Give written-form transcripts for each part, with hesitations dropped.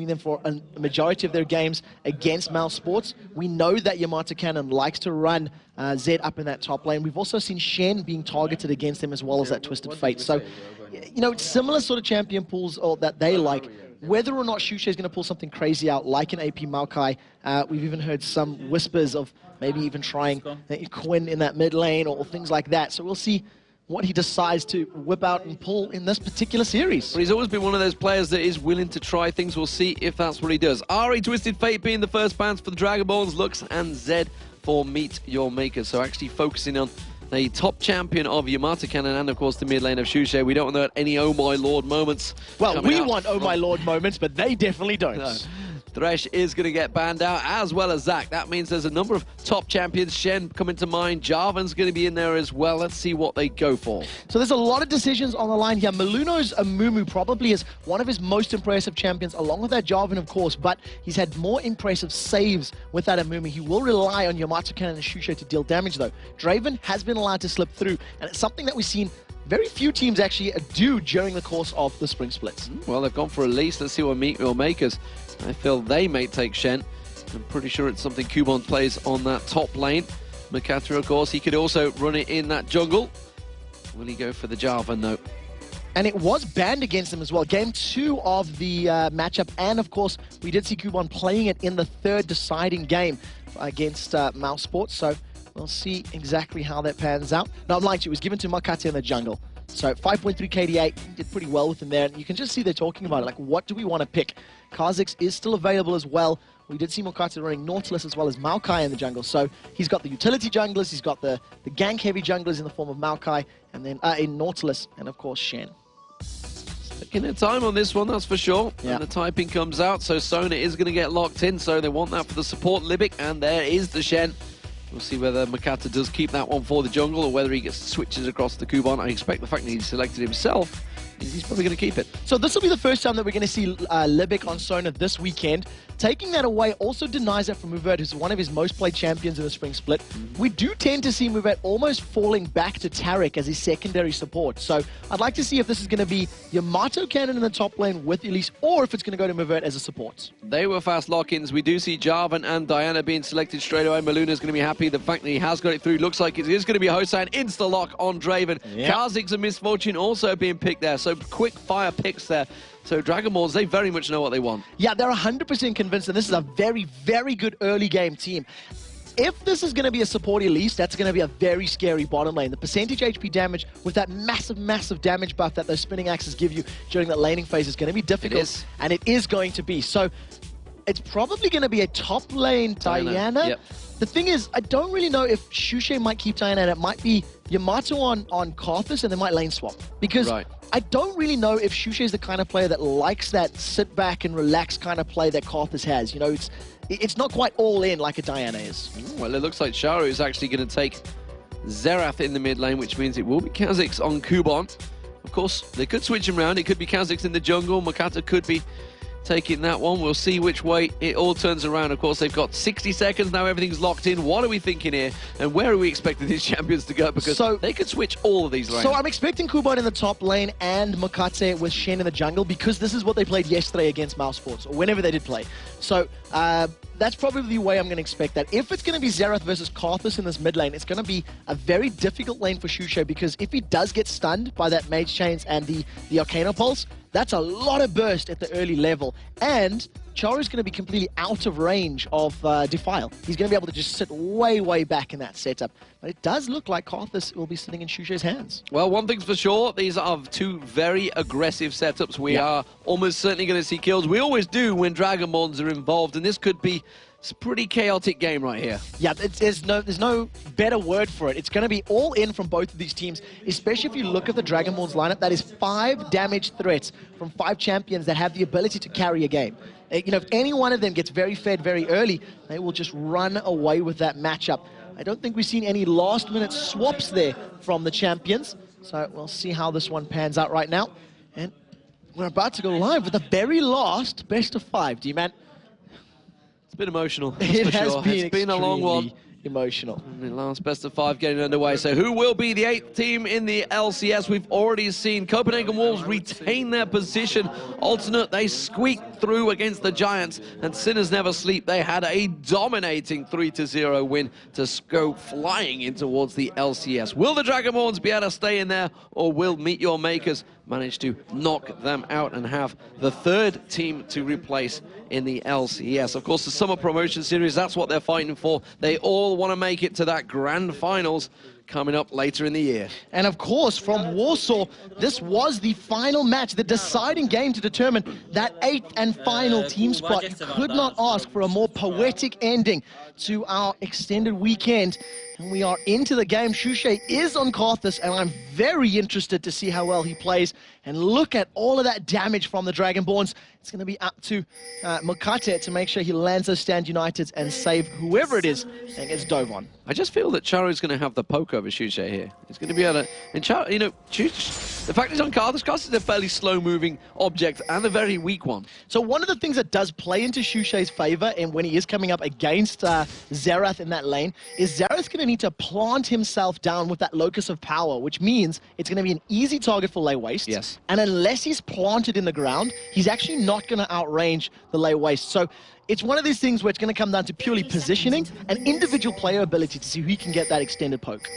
between them for a majority of their games against Mouse Sports. We know that Yamato Cannon likes to run Zed up in that top lane. We've also seen Shen being targeted against them as well as that Twisted Fate. So, you know, it's similar sort of champion pools that they like. Whether or not Shusha is going to pull something crazy out, like an AP Maokai, we've even heard some whispers of maybe even trying Quinn in that mid lane or things like that. So we'll see what he decides to whip out and pull in this particular series. But he's always been one of those players that is willing to try things. We'll see if that's what he does. Ari Twisted Fate being the first bans for the Dragonborns, Lux and Zed for Meet Your Maker. So actually focusing on the top champion of Yamato Cannon and, of course, the mid lane of Shusha. We don't want any oh my lord moments. Well, we want oh my lord moments, but they definitely don't. No. Thresh is going to get banned out, as well as Zac. That means there's a number of top champions. Shen coming to mind. Jarvan's going to be in there as well. Let's see what they go for. So there's a lot of decisions on the line here. Maluno's Amumu probably is one of his most impressive champions, along with that Jarvan, of course, but he's had more impressive saves with that Amumu. He will rely on Yamato Cannon and Shusha to deal damage, though. Draven has been allowed to slip through, and it's something that we've seen very few teams actually do during the course of the spring splits. Well, they've gone for a lease. Let's see what Meet Your Makers. I feel they may take Shen. I'm pretty sure it's something Kubon plays on that top lane. Makata, of course, he could also run it in that jungle. Will he go for the Jarvan, though? And it was banned against him as well. Game 2 of the matchup. And, of course, we did see Kubon playing it in the third deciding game against Mouse Sports. So we'll see exactly how that pans out. No, I'm lying to you. It was given to Makata in the jungle. So 5.3 KDA, he did pretty well with him there. And you can just see they're talking about it. Like, what do we want to pick? Kha'Zix is still available as well. We did see Makata running Nautilus as well as Maokai in the jungle. So he's got the utility junglers, he's got the gank-heavy junglers in the form of Maokai, and then in Nautilus, and of course Shen. Taking their time on this one, that's for sure. Yeah. And the typing comes out, so Sona is going to get locked in. So they want that for the support, Libic, and there is the Shen. We'll see whether Makata does keep that one for the jungle or whether he gets switches across the Kubon. I expect the fact that he selected himself, he's probably going to keep it. So this will be the first time that we're going to see Libic on Sona this weekend. Taking that away also denies that from Muvert, who's one of his most played champions in the spring split. We do tend to see Muvert almost falling back to Taric as his secondary support. So I'd like to see if this is going to be Yamato Cannon in the top lane with Elise, or if it's going to go to Muvert as a support. They were fast lock-ins. We do see Jarvan and Diana being selected straight away. Maluna's going to be happy. The fact that he has got it through looks like it is going to be a Hosan insta-lock on Draven. Yep. Kha'Zix and Misfortune also being picked there. So quick fire picks there. So Dragonborns, they very much know what they want. Yeah, they're 100% convinced that this is a very, very good early game team. If this is going to be a support Elise, that's going to be a very scary bottom lane. The percentage HP damage with that massive, massive damage buff that those spinning axes give you during that laning phase is going to be difficult. And it is going to be. So it's probably going to be a top lane Diana. Yep. The thing is, I don't really know if Shusha might keep Diana, and it might be Yamato on Karthus, and they might lane swap. Because I don't really know if Shusha is the kind of player that likes that sit back and relax kind of play that Karthus has. You know, it's not quite all in like a Diana is. Well, it looks like Sharu is actually going to take Xerath in the mid lane, which means it will be Kha'Zix on Kubon. Of course, they could switch him around. It could be Kha'Zix in the jungle. Makata could be taking that one. We'll see which way it all turns around. Of course, they've got 60 seconds now. Everything's locked in. What are we thinking here? And where are we expecting these champions to go? Because they could switch all of these lanes. So I'm expecting Kubon in the top lane and Makate with Shen in the jungle, because this is what they played yesterday against Mouse Sports, or whenever they did play. So that's probably the way I'm going to expect that. If it's going to be Xerath versus Karthus in this mid lane, it's going to be a very difficult lane for Shusha, because if he does get stunned by that Mage Chains and the Arcana Pulse, that's a lot of burst at the early level. And Charu's going to be completely out of range of Defile. He's going to be able to just sit way, way back in that setup. But it does look like Karthus will be sitting in Shusha's hands. Well, one thing's for sure, these are two very aggressive setups. We are almost certainly going to see kills. We always do when Dragonborns are involved, and this could be a pretty chaotic game right here. Yeah, there's no better word for it. It's going to be all in from both of these teams, especially if you look at the Dragonborns lineup. That is 5 damage threats from 5 champions that have the ability to carry a game. You know, if any one of them gets very fed very early, they will just run away with that matchup. I don't think we've seen any last-minute swaps there from the champions. So we'll see how this one pans out right now. And we're about to go live with the very last best of 5. D-Man. It's been emotional. It has been. It's been a long one. emotional. And the last best of 5 getting underway. So who will be the 8th team in the LCS? We've already seen Copenhagen Wolves retain their position. Alternate, they squeaked through against the Giants, and Sinners Never Sleep, they had a dominating 3-0 win to go flying in towards the LCS. Will the Dragonborns be able to stay in there, or will Meet Your Makers manage to knock them out and have the 3rd team to replace in the LCS? Of course, the Summer Promotion Series, that's what they're fighting for. They all want to make it to that grand finals coming up later in the year. And of course, from Warsaw, this was the final match, the deciding game to determine that 8th and final team spot. You could not ask for a more poetic ending to our extended weekend. And we are into the game. Shushay is on Karthus, and I'm very interested to see how well he plays. And look at all of that damage from the Dragonborns. It's going to be up to Mokate to make sure he lands those Stand Uniteds and save whoever it is against Dovon. I just feel that Charu's going to have the poke over Shushay here. He's going to be able to... And Charu, you know, the fact he's on Karthus, Karthus is a fairly slow-moving object and a very weak one. So one of the things that does play into Shushay's favor, and when he is coming up against Xerath in that lane, is Xerath's going to need to plant himself down with that locus of power, which means it's going to be an easy target for Lay Waste. Yes. And unless he's planted in the ground, he's actually not going to outrange the Lay Waste. So it's one of these things where it's going to come down to purely positioning and individual player ability to see who can get that extended poke.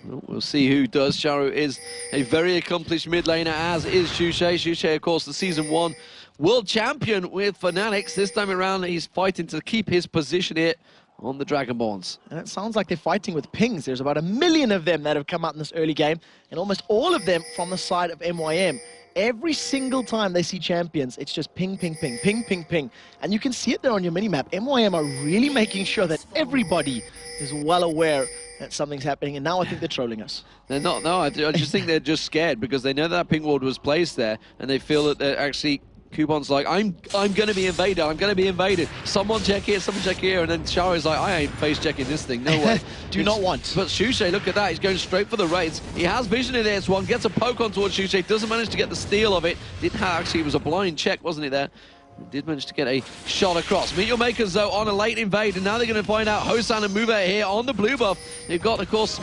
Well, we'll see who does. Charu is a very accomplished mid laner, as is Shushay. Shushay, of course, the Season 1 world champion with Fanatics. This time around, he's fighting to keep his position here on the Dragonborns. And it sounds like they're fighting with pings. There's about 1 million of them that have come out in this early game, and almost all of them from the side of MYM. Every single time they see champions, it's just ping, ping, ping, ping, ping, ping. And you can see it there on your minimap. MYM are really making sure that everybody is well aware that something's happening, and now I think they're trolling us. They're not, no, I just think they're just scared because they know that ping ward was placed there, and they feel that they're actually... Kubon's like, I'm going to be invaded, I'm going to be invaded. Someone check here, someone check here. And then Charu's like, I ain't face checking this thing, no way. Not want. But Shushay, look at that, he's going straight for the raids. He has vision in this one, gets a poke on towards Shushay, doesn't manage to get the steal of it. Didn't have, actually, it was a blind check, wasn't it there? He did manage to get a shot across. Meet Your Makers, though, on a late invade, and now they're going to find out Hosan and Move here on the blue buff. They've got, of course,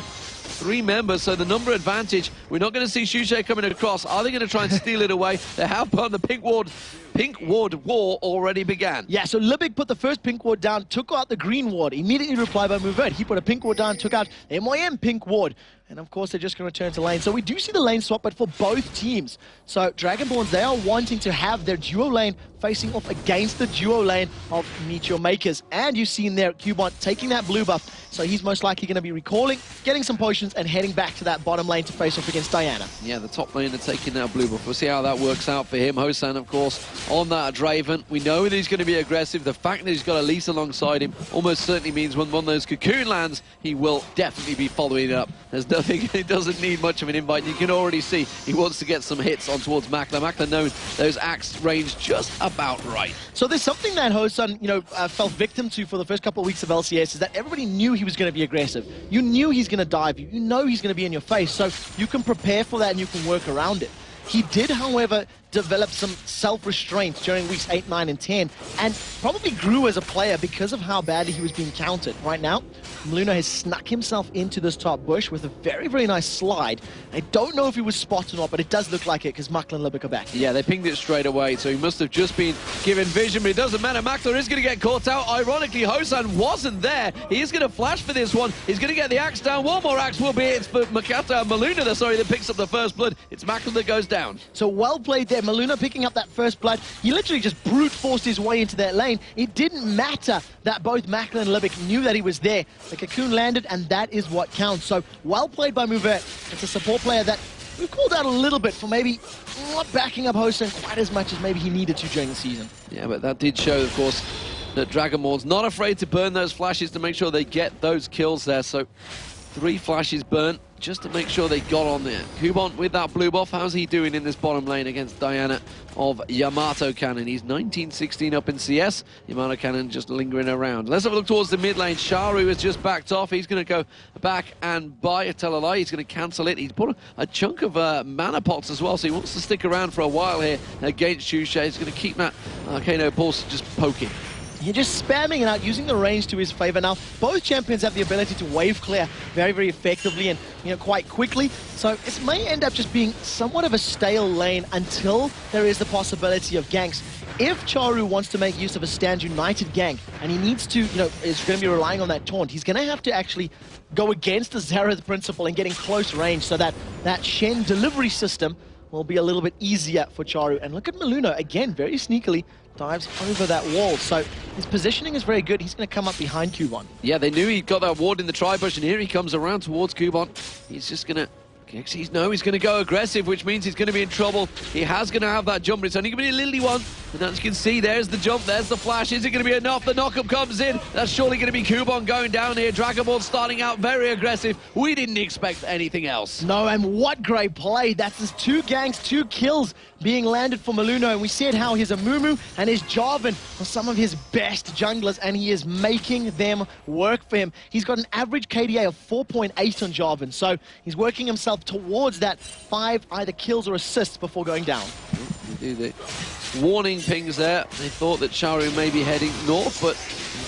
3 members, so the number advantage. We're not going to see Shushay coming across. Are they going to try and steal it away? They have put the pink ward war already began. Yeah, so Libic put the first pink ward down, took out the green ward, immediately replied by Movert. He put a pink ward down, took out MYM pink ward. And of course, they're just going to return to lane. So we do see the lane swap, but for both teams. So Dragonborns, they are wanting to have their duo lane facing off against the duo lane of Meet Your Makers. And you've seen there, Cubon taking that blue buff. So he's most likely going to be recalling, getting some potions, and heading back to that bottom lane to face off against Diana. Yeah, the top laner taking that blue buff. We'll see how that works out for him. Hosan, of course, on that Draven. We know that he's going to be aggressive. The fact that he's got Elise alongside him almost certainly means when one of those cocoon lands, he will definitely be following it up. There's nothing, he doesn't need much of an invite. You can already see he wants to get some hits on towards Makler. Makler knows those axe range just about right. So there's something that Hosan, fell victim to for the first couple of weeks of LCS, is that everybody knew he was going to be aggressive. You knew he's going to dive you. You know he's going to be in your face. So you can prepare for that and you can work around it. He did, however, develop some self-restraint during weeks 8, 9, and 10, and probably grew as a player because of how badly he was being countered. Right now, Luna has snuck himself into this top bush with a very, very nice slide. I don't know if he was spotted or not, but it does look like it because Makler and Libic are back. Yeah, they pinged it straight away, so he must have just been given vision, but it doesn't matter. Makler is going to get caught out. Ironically, Hosan wasn't there. He is going to flash for this one. He's going to get the axe down. One more axe will be it for Makata and Maluna, that picks up the first blood. It's Makler that goes down. So well played there. Maluna picking up that first blood. He literally just brute forced his way into that lane. It didn't matter that both Makler and Libic knew that he was there. The cocoon landed, and that is what counts. So well played by Movert. It's a support player that we've called out a little bit for maybe not backing up Hosan quite as much as maybe he needed to during the season. Yeah, but that did show, of course, that Dragonborn's not afraid to burn those flashes to make sure they get those kills there. So 3 flashes burnt just to make sure they got on there. Kubon with that blue buff, how's he doing in this bottom lane against Diana of Yamato Cannon? He's 19-16 up in CS. Yamato Cannon just lingering around. Let's have a look towards the mid lane. Charu has just backed off. He's going to go back and buy a tell a lie. He's going to cancel it. He's put a chunk of mana pots as well, so he wants to stick around for a while here against Shushay. He's going to keep that Arcano Pulse just poking. You're just spamming it out, using the range to his favor. Now, both champions have the ability to wave clear very, very effectively and, quite quickly. So it may end up just being somewhat of a stale lane until there is the possibility of ganks. If Charu wants to make use of a stand united gank, and he needs to, is going to be relying on that taunt, he's going to have to actually go against the Xerath principle and getting close range so that that Shen delivery system will be a little bit easier for Charu. And look at Maluno, again, very sneakily dives over that wall. So his positioning is very good. He's going to come up behind Kubon. Yeah, they knew he got that ward in the tri-bush, and here he comes around towards Kubon. He's just going to... he's going to go aggressive, which means he's going to be in trouble. He has going to have that jump, but it's only going to be a lily one. And as you can see, there's the jump, there's the flash. Is it going to be enough? The knockup comes in. That's surely going to be Kubon going down here. Dragonborn starting out very aggressive. We didn't expect anything else. No, and what great play. That's his 2 ganks, 2 kills being landed for Maluno. And we said how his Amumu and his Jarvan are some of his best junglers, and he is making them work for him. He's got an average KDA of 4.8 on Jarvan, so he's working himself towards that 5 either kills or assists before going down. Do the warning pings there. They thought that Charu may be heading north, but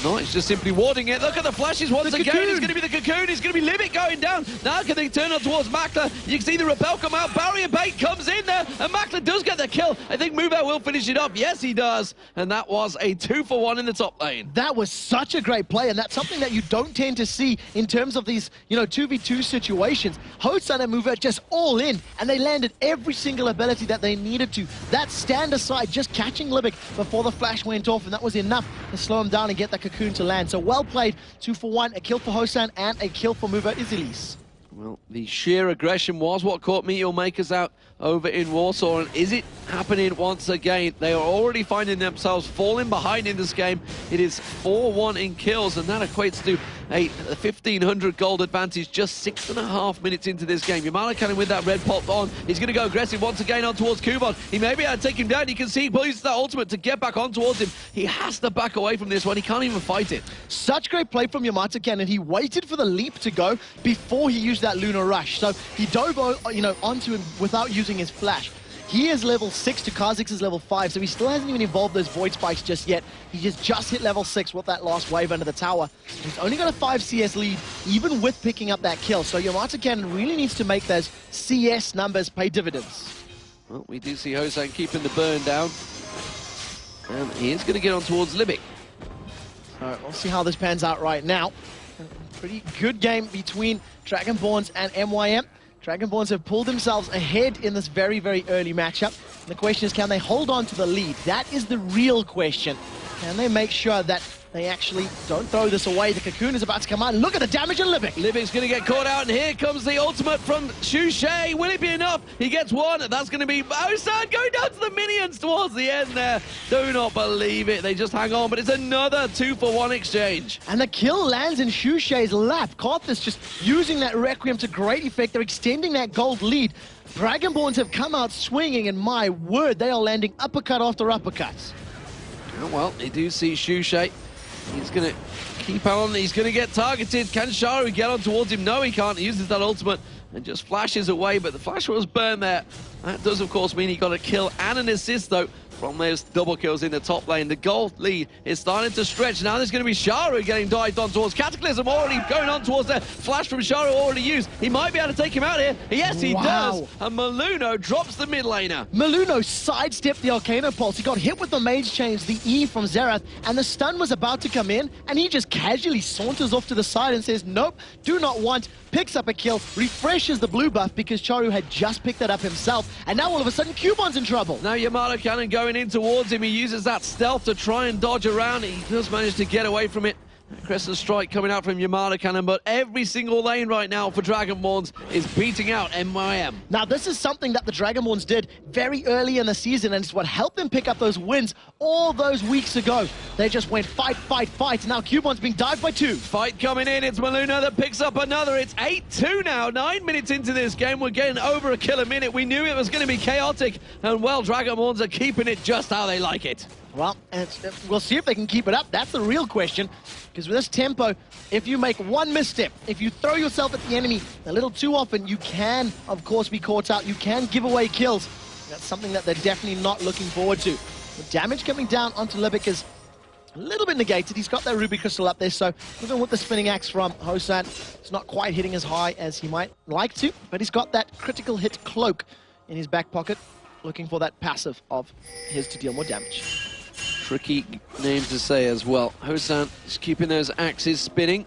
no, it's just simply warding it. Look at the flashes once again. It's going to be the cocoon. It's going to be Limit going down. Now can they turn on towards Makler? You can see the repel come out. Barrier bait comes in there, and Makler does get the kill. I think Mover will finish it up. Yes, he does. And that was a 2-for-1 in the top lane. That was such a great play, and that's something that you don't tend to see in terms of these, 2v2 situations. Hosan and Mover just all in, and they landed every single ability that they needed to. That stand aside, just catching Libic before the flash went off, and that was enough to slow him down and get the cocoon to land. So well played, 2-for-1, a kill for Hosan and a kill for Mover Izilis. Well, the sheer aggression was what caught Meteor Makers out over in Warsaw, and is it happening once again? They are already finding themselves falling behind in this game. It is 4-1 in kills, and that equates to a 1,500 gold advantage just 6.5 minutes into this game. Yamala Cannon with that red pop on. He's going to go aggressive once again on towards Kubon. He may be able to take him down. You can see he uses that ultimate to get back on towards him. He has to back away from this one. He can't even fight it. Such great play from Yamata Cannon. He waited for the leap to go before he used that Lunar Rush. So he dove, onto him without using his flash. He is level 6 to Kha'Zix is level 5, so he still hasn't even evolved those Void Spikes just yet. He just hit level 6 with that last wave under the tower. He's only got a 5 CS lead, even with picking up that kill. So Yamata Cannon really needs to make those CS numbers pay dividends. Well, we do see Hosan keeping the burn down. And he is going to get on towards Libic. So we'll see how this pans out right now. Pretty good game between Dragonborns and MYM. Dragonborns have pulled themselves ahead in this very, very early matchup. And the question is, can they hold on to the lead? That is the real question. Can they make sure that they actually don't throw this away? The cocoon is about to come out. Look at the damage on Libic. Libic's going to get caught out, and here comes the ultimate from Shushay. Will it be enough? He gets one, and that's going to be Hosan going down to the minions towards the end there. Do not believe it. They just hang on, but it's another 2-for-1 exchange. And the kill lands in Shushay's lap. Karthus just using that Requiem to great effect. They're extending that gold lead. Dragonborns have come out swinging, and my word, they are landing uppercut after uppercuts. Oh, well, they do see Shushay. He's going to keep on. He's going to get targeted. Can Charu get on towards him? No, he can't. He uses that ultimate and just flashes away, but the flash was burned there. That does, of course, mean he got a kill and an assist, though, from those double kills in the top lane. The gold lead is starting to stretch. Now there's going to be Charu getting dived on towards. Cataclysm already going on towards the flash from Charu already used. He might be able to take him out here. Yes, he does. And Maluno drops the mid laner. Maluno sidestepped the Arcano Pulse. He got hit with the Mage Change, the E from Xerath, and the stun was about to come in, and he just casually saunters off to the side and says, nope, do not want, picks up a kill, refreshes the blue buff because Charu had just picked that up himself, and now all of a sudden Kubon's in trouble. Now Yamada Cannon going in towards him. He uses that stealth to try and dodge around. He does manage to get away from it. Crescent Strike coming out from Yamada Cannon, but every single lane right now for Dragonborns is beating out MYM. Now this is something that the Dragonborns did very early in the season, and it's what helped them pick up those wins all those weeks ago. They just went fight, fight, fight, and now Kubon's being dived by 2. Fight coming in, it's Maluno that picks up another. It's 8-2 now, 9 minutes into this game. We're getting over a kill a minute. We knew it was going to be chaotic, and well, Dragonborns are keeping it just how they like it. Well, we'll see if they can keep it up. That's the real question. Because with this tempo, if you make one misstep, if you throw yourself at the enemy a little too often, you can, of course, be caught out. You can give away kills. That's something that they're definitely not looking forward to. The damage coming down onto Libic is a little bit negated. He's got that Ruby Crystal up there, so even with the spinning axe from Hosan, it's not quite hitting as high as he might like to, but he's got that critical hit cloak in his back pocket, looking for that passive of his to deal more damage. Tricky name to say as well. Hosan is keeping those axes spinning.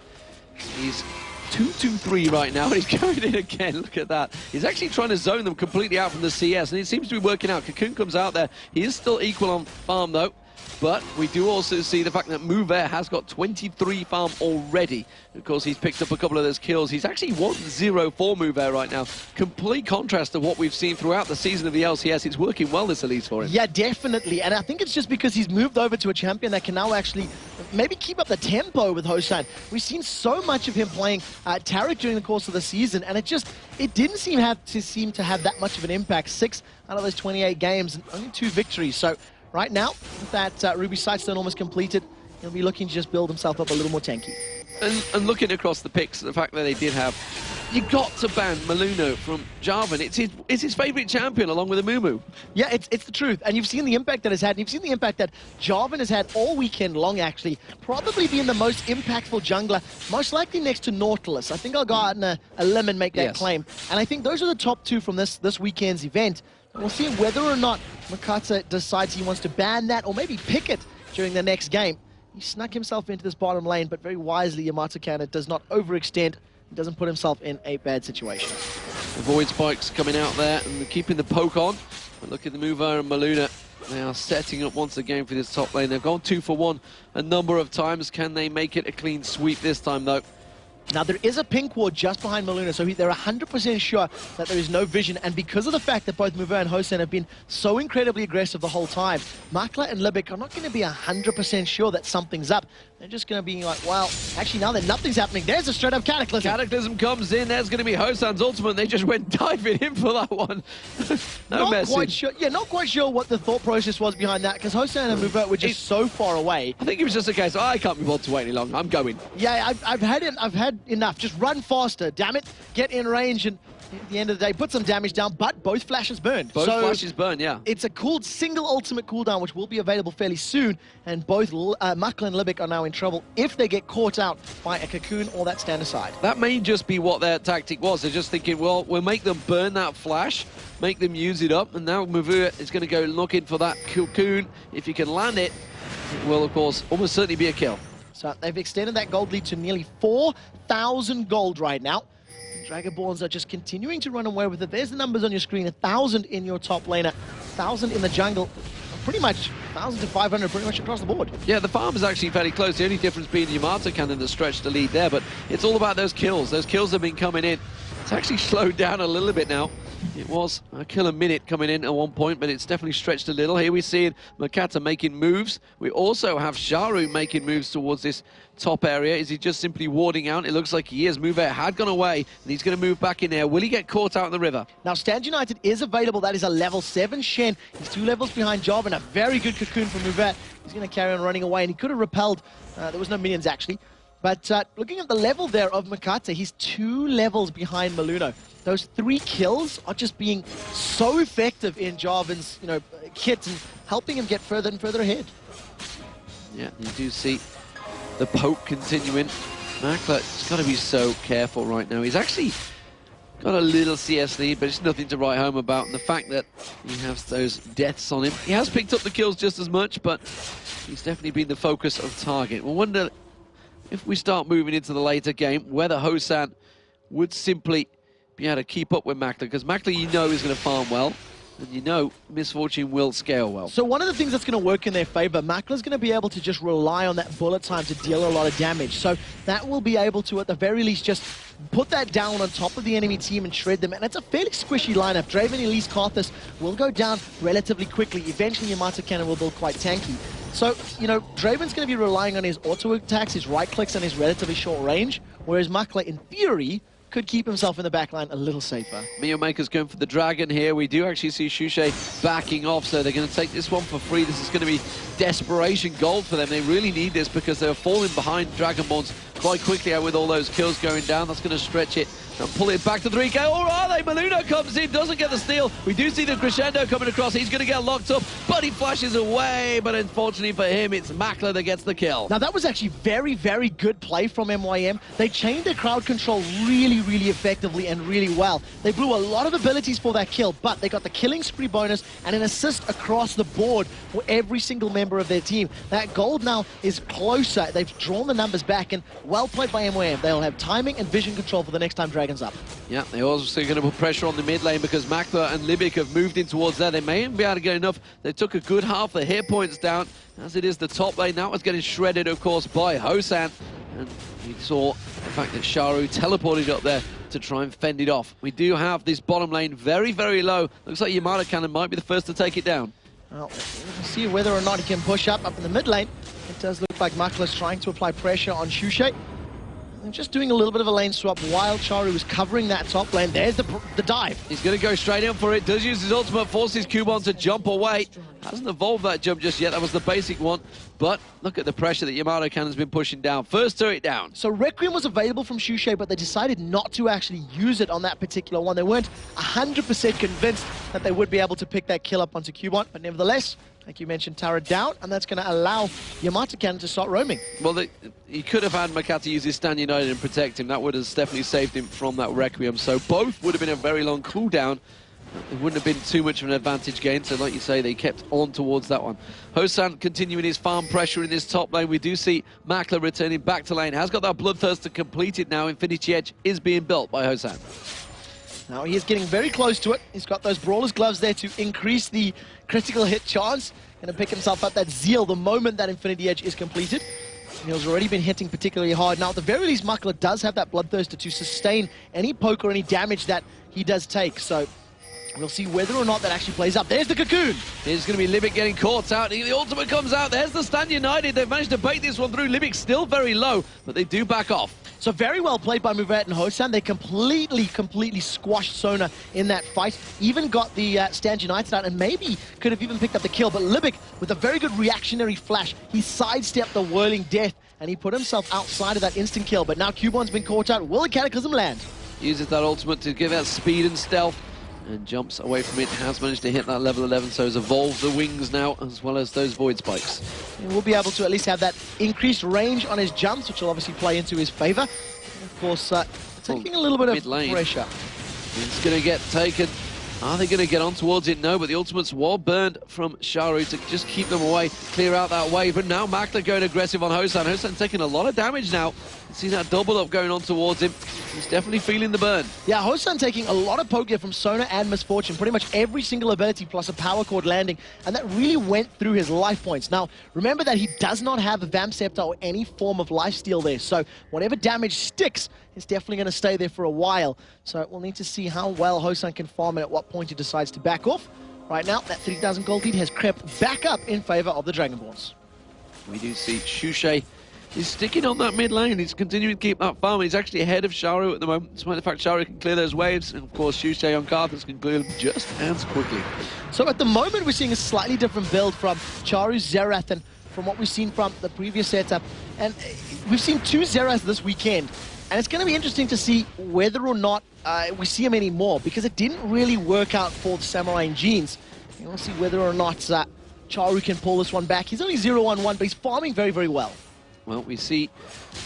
He's 2-2-3 right now, and he's going in again. Look at that. He's actually trying to zone them completely out from the CS, and it seems to be working out. Cocoon comes out there. He is still equal on farm, though. But we do also see the fact that MYM has got 23 farm already. Of course, he's picked up a couple of those kills. He's actually 1-0 for MYM right now. Complete contrast to what we've seen throughout the season of the LCS. It's working well, this Elise, for him. Yeah, definitely. And I think it's just because he's moved over to a champion that can now actually maybe keep up the tempo with Hosan. We've seen so much of him playing Taric during the course of the season, and it didn't seem to have that much of an impact. 6 out of those 28 games and only 2 victories. So right now, with that Ruby Sightstone almost completed, he'll be looking to just build himself up a little more tanky. And looking across the picks, the fact that they did have, you got to ban Maluno from Jarvan. It's his favourite champion along with Amumu. Yeah, it's the truth. And you've seen the impact that it's had. And you've seen the impact that Jarvan has had all weekend long, actually. Probably being the most impactful jungler, most likely next to Nautilus. I think I'll go out on a limb and make that claim. And I think those are the top 2 from this weekend's event. We'll see whether or not Makata decides he wants to ban that or maybe pick it during the next game. He snuck himself into this bottom lane, but very wisely, Yamato does not overextend. He doesn't put himself in a bad situation. Avoid spikes coming out there and keeping the poke on. But look at the mover and Maluna. They are setting up once again for this top lane. They've gone 2 for 1 a number of times. Can they make it a clean sweep this time, though? Now, there is a pink ward just behind Maluna, so they're 100% sure that there is no vision. And because of the fact that both Muver and Hosan have been so incredibly aggressive the whole time, Makla and Libik are not going to be 100% sure that something's up. They're just going to be like, well, actually, now that nothing's happening, there's a straight-up Cataclysm. Cataclysm comes in. There's going to be Hosan's ultimate. They just went diving in for that one. Not quite sure. Yeah, not quite sure what the thought process was behind that, because Hosan and Muver were just so far away. I think it was just a case of, I can't be bothered to wait any longer. I'm going. Yeah, I've had enough. Just run faster, damn it. Get in range and at the end of the day, put some damage down, but both flashes burned. Both flashes burned, yeah. It's a cool single ultimate cooldown, which will be available fairly soon, and both Makla and Libik are now in trouble if they get caught out by a Cocoon or that stand aside. That may just be what their tactic was. They're just thinking, well, we'll make them burn that flash, make them use it up, and now Mavur is going to go looking for that Cocoon. If you can land it, it will, of course, almost certainly be a kill. So they've extended that gold lead to nearly 4,000 gold right now. Dragonborns are just continuing to run away with it. There's the numbers on your screen. 1,000 in your top laner, 1,000 in the jungle. Pretty much 1,000 to 500 pretty much across the board. Yeah, the farm is actually fairly close. The only difference being Yamato Cannon that stretched the lead there, but it's all about those kills. Those kills have been coming in. It's actually slowed down a little bit now. It was a kill a minute coming in at one point, but it's definitely stretched a little. Here we see Makata making moves. We also have Sharu making moves towards this top area. Is he just simply warding out? It looks like he is. Move had gone away, and he's going to move back in there. Will he get caught out in the river? Now, Stand United is available. That is a level 7 Shen. He's 2 levels behind Job, and a very good Cocoon from Move. He's going to carry on running away, and he could have repelled. There was no minions, actually. But looking at the level there of Makata, he's 2 levels behind Maluno. Those 3 kills are just being so effective in Jarvan's, kit and helping him get further and further ahead. Yeah, you do see the poke continuing. Makla's got to be so careful right now. He's actually got a little CS lead, but it's nothing to write home about. And the fact that he has those deaths on him, he has picked up the kills just as much, but he's definitely been the focus of target. We'll wonder if we start moving into the later game, whether Hosan would simply be able to keep up with Makla, because Makla, is going to farm well, and Misfortune will scale well. So one of the things that's going to work in their favor, Makla's going to be able to just rely on that bullet time to deal a lot of damage. So that will be able to, at the very least, just put that down on top of the enemy team and shred them. And it's a fairly squishy lineup. Draven, Elise, Karthus will go down relatively quickly. Eventually, Yamato Cannon will build quite tanky. So, Draven's going to be relying on his auto attacks, his right clicks, and his relatively short range, whereas Makla, in theory, could keep himself in the backline a little safer. Mio Maker's going for the dragon here. We do actually see Shushay backing off, so they're going to take this one for free. This is going to be desperation gold for them. They really need this because they're falling behind Dragonborn's quite quickly out with all those kills going down. That's going to stretch it and pull it back to 3K. Or are they? Maluno comes in, doesn't get the steal. We do see the crescendo coming across. He's going to get locked up, but he flashes away. But unfortunately for him, it's Mackler that gets the kill. Now, that was actually very, very good play from MYM. They chained their crowd control really, really effectively and really well. They blew a lot of abilities for that kill, but they got the killing spree bonus and an assist across the board for every single member of their team. That gold now is closer. They've drawn the numbers back, and well played by MYM. They'll have timing and vision control for the next time Dragon's up. Yeah, they're also going to put pressure on the mid lane because Mackler and Libic have moved in towards there. They may even be able to get enough. They took a good half the hit points down. As it is the top lane, that was getting shredded, of course, by Hosan. And we saw the fact that Sharu teleported up there to try and fend it off. We do have this bottom lane very, very low. Looks like Yamada Cannon might be the first to take it down. Well, we'll see whether or not he can push up in the mid lane. It does look like Mackler's trying to apply pressure on Shushay. And just doing a little bit of a lane swap while Charu was covering that top lane. There's the dive. He's going to go straight in for it. Does use his ultimate, forces Cubon to jump away. Hasn't evolved that jump just yet. That was the basic one. But look at the pressure that Yamato Cannon's been pushing down. First turret down. So Requiem was available from Shushay, but they decided not to actually use it on that particular one. They weren't 100% convinced that they would be able to pick that kill up onto Cubon. But nevertheless, like you mentioned, turret down, and that's going to allow Yamato Cannon to start roaming. Well, he could have had Makata use his Stand United and protect him. That would have definitely saved him from that Requiem. So both would have been a very long cooldown. It wouldn't have been too much of an advantage gain. So like you say, they kept on towards that one. Hosan continuing his farm pressure in this top lane. We do see Mackler returning back to lane. Has got that Bloodthirst to complete it now. Infinity Edge is being built by Hosan. Now he is getting very close to it. He's got those Brawler's Gloves there to increase the critical hit chance. Going to pick himself up that Zeal the moment that Infinity Edge is completed. He's already been hitting particularly hard. Now, at the very least, Mackler does have that Bloodthirster to sustain any poke or any damage that he does take. So we'll see whether or not that actually plays up. There's the Cocoon. There's going to be Libic getting caught out. The ultimate comes out. There's the Stand United. They've managed to bait this one through. Libic's still very low, but they do back off. So very well played by Movet and Hosan. They completely squashed Sona in that fight. Even got the Stand United out and maybe could have even picked up the kill. But Libic, with a very good reactionary flash, he sidestepped the Whirling Death and he put himself outside of that instant kill. But now Cubon's been caught out. Will the Cataclysm land? Uses that ultimate to give out speed and stealth and jumps away from it. Has managed to hit that level 11, so has evolved the wings now as well as those Void Spikes. And we'll be able to at least have that increased range on his jumps, which will obviously play into his favor. And of course, taking a little bit of pressure. It's going to get taken. Are they going to get on towards it? No, but the ultimate's wall burned from Sharu to just keep them away, clear out that wave. But now Mackler going aggressive on Hosan. Hosan taking a lot of damage now. See that double up going on towards him. He's definitely feeling the burn. Yeah, Hosan taking a lot of poke here from Sona and Misfortune. Pretty much every single ability plus a power chord landing. And that really went through his life points. Now, remember that he does not have a Vamp Scepter or any form of lifesteal there. So whatever damage sticks is definitely going to stay there for a while. So we'll need to see how well Hosan can farm and at what point he decides to back off. Right now, that 3,000 gold lead has crept back up in favor of the Dragonborns. We do see Shushay. He's sticking on that mid lane. He's continuing to keep that farm. He's actually ahead of Sharu at the moment. Despite the fact Sharu can clear those waves. And of course, Shushay on Karthus can clear them just as quickly. So at the moment, we're seeing a slightly different build from Charu, Xerath, and from what we've seen from the previous setup. And we've seen two Xeraths this weekend. And it's going to be interesting to see whether or not we see him anymore, because it didn't really work out for the Samurai and Jeans. We'll see whether or not Charu can pull this one back. He's only 0-1-1, but he's farming very, very well. Well, we see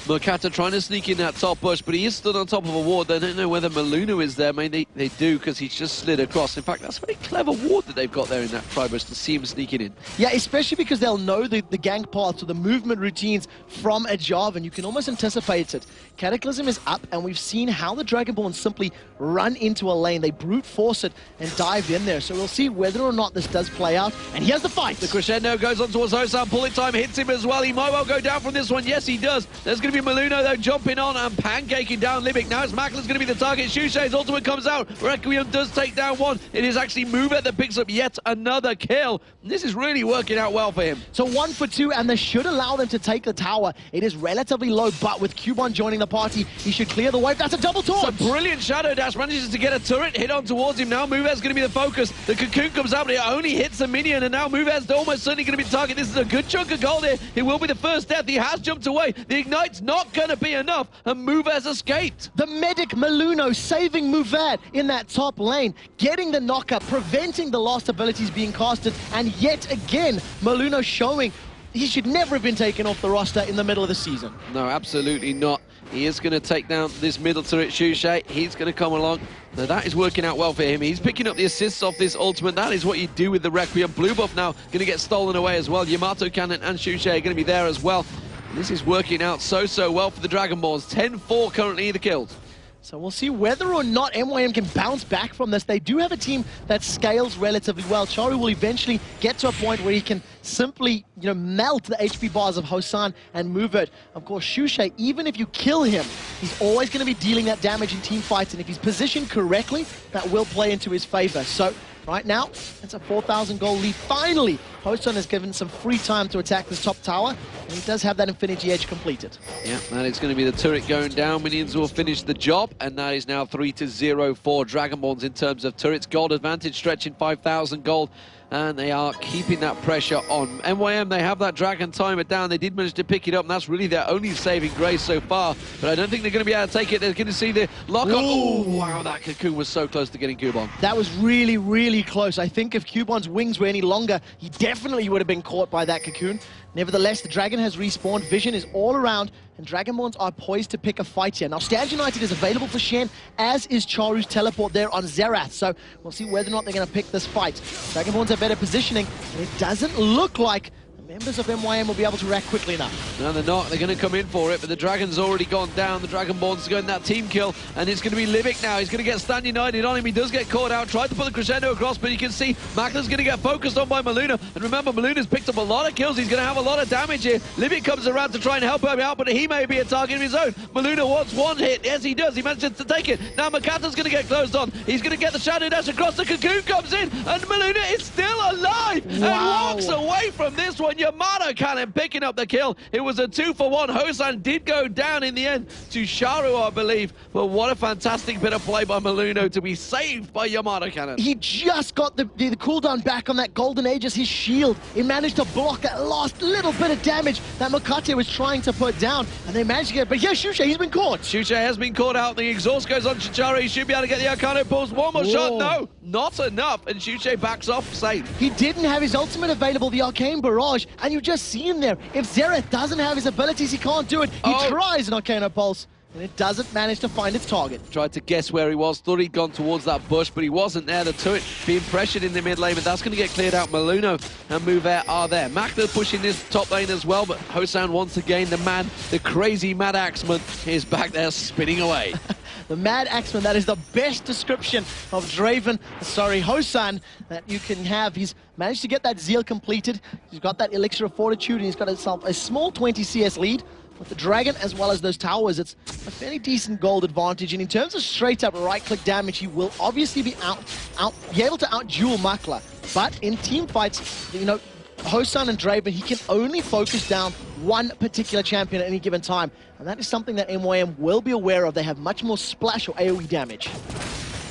Makata trying to sneak in that top bush, but he is stood on top of a ward. They don't know whether Maluna is there. I mean, they do, because he's just slid across. In fact, that's a very clever ward that they've got there in that tri-bush to see him sneaking in. Yeah, especially because they'll know the gank paths or the movement routines from a Jarvan. You can almost anticipate it. Cataclysm is up, and we've seen how the Dragonborn simply run into a lane. They brute force it and dive in there. So we'll see whether or not this does play out. And he has the fight. The crescendo goes on towards Hosan. Pulling time hits him as well. He might well go down from this one. Yes, he does. There's going to be Maluno, though, jumping on and pancaking down Libic. Now it's Mackler's going to be the target. Shushay's ultimate comes out. Requiem does take down one. It is actually Movet that picks up yet another kill. This is really working out well for him. So 1 for 2, and this should allow them to take the tower. It is relatively low, but with Cubon joining the party, he should clear the wave. That's a double torch. It's a brilliant Shadow Dash. Manages to get a turret hit on towards him. Now Movet's going to be the focus. The Cocoon comes out, but it only hits the minion, and now Movet's almost certainly going to be the target. This is a good chunk of gold here. It will be the first death. He has has jumped away. The Ignite's not going to be enough, and Move has escaped. The medic Maluno saving Muvad in that top lane, getting the knockup, preventing the lost abilities being casted, and yet again, Maluno showing he should never have been taken off the roster in the middle of the season. No, absolutely not. He is going to take down this middle turret, Shushay. He's going to come along. Now that is working out well for him. He's picking up the assists off this ultimate. That is what you do with the Requiem. Blue buff now going to get stolen away as well. Yamato Cannon and Shushay are going to be there as well. And this is working out so well for the Dragonborns. 10-4 currently either killed. So we'll see whether or not MYM can bounce back from this. They do have a team that scales relatively well. Charu will eventually get to a point where he can simply, melt the HP bars of Hosan and move it. Of course, Shushay, even if you kill him, he's always going to be dealing that damage in team fights. And if he's positioned correctly, that will play into his favor. So right now, it's a 4,000 gold lead. Finally, Hosan has given some free time to attack this top tower, and he does have that Infinity Edge completed. Yeah, that is going to be the turret going down. Minions will finish the job, and that is now 3-0 for Dragonborns in terms of turrets. Gold advantage stretching 5,000 gold, and they are keeping that pressure on. MYM, they have that Dragon timer down. They did manage to pick it up, and that's really their only saving grace so far. But I don't think they're going to be able to take it. They're going to see the lock-on. Oh, wow, that Cocoon was so close to getting Cubon. That was really, really close. I think if Cubon's wings were any longer, he definitely would have been caught by that Cocoon. Nevertheless, the Dragon has respawned. Vision is all around, and Dragonborns are poised to pick a fight here. Now, Stand United is available for Shen, as is Charu's teleport there on Xerath. So we'll see whether or not they're going to pick this fight. Dragonborns have better positioning, and it doesn't look like members of MYM will be able to react quickly enough. No, they're not. They're going to come in for it, but the Dragon's already gone down. The Dragonborn's going that team kill, and it's going to be Livik now. He's going to get Stand United on him. He does get caught out. Tried to put the crescendo across, but you can see Makla's going to get focused on by Maluna. And remember, Maluna's picked up a lot of kills. He's going to have a lot of damage here. Livik comes around to try and help him out, but he may be a target of his own. Maluna wants one hit. Yes, he does. He manages to take it. Now Makata's going to get closed on. He's going to get the Shadow Dash across. The Cocoon comes in, and Maluna is still alive and walks away from this one. Yamato Cannon picking up the kill. It was a 2-for-1. Hosan did go down in the end to Charu, I believe. But what a fantastic bit of play by Maluno to be saved by Yamato Cannon. He just got the cooldown back on that Golden Aegis, his shield. He managed to block that last little bit of damage that Makate was trying to put down, and they managed to get it. But yeah, Shushay, he's been caught. Shushay has been caught out. The exhaust goes on Charu. He should be able to get the Arcano pulls. One more shot. No, not enough. And Shushay backs off safe. He didn't have his ultimate available, the Arcane Barrage, and you just see him there. If Xerath doesn't have his abilities, he can't do it. He tries an Arcano Pulse, and it doesn't manage to find its target. Tried to guess where he was, thought he'd gone towards that bush, but he wasn't there. The turret being pressured in the mid lane, but that's going to get cleared out. Maluno and Mouvert are there. Makta pushing this top lane as well, but Hosan once again, the crazy Mad Axeman is back there spinning away. The Mad Axeman, that is the best description of Hosan that you can have. He's managed to get that Zeal completed. He's got that Elixir of Fortitude, and he's got himself a small 20 CS lead. With the Dragon as well as those towers, it's a fairly decent gold advantage. And in terms of straight up right-click damage, he will obviously be able to out-duel Makla. But in team fights, Hosan and Draven, he can only focus down one particular champion at any given time. And that is something that MYM will be aware of. They have much more splash or AoE damage.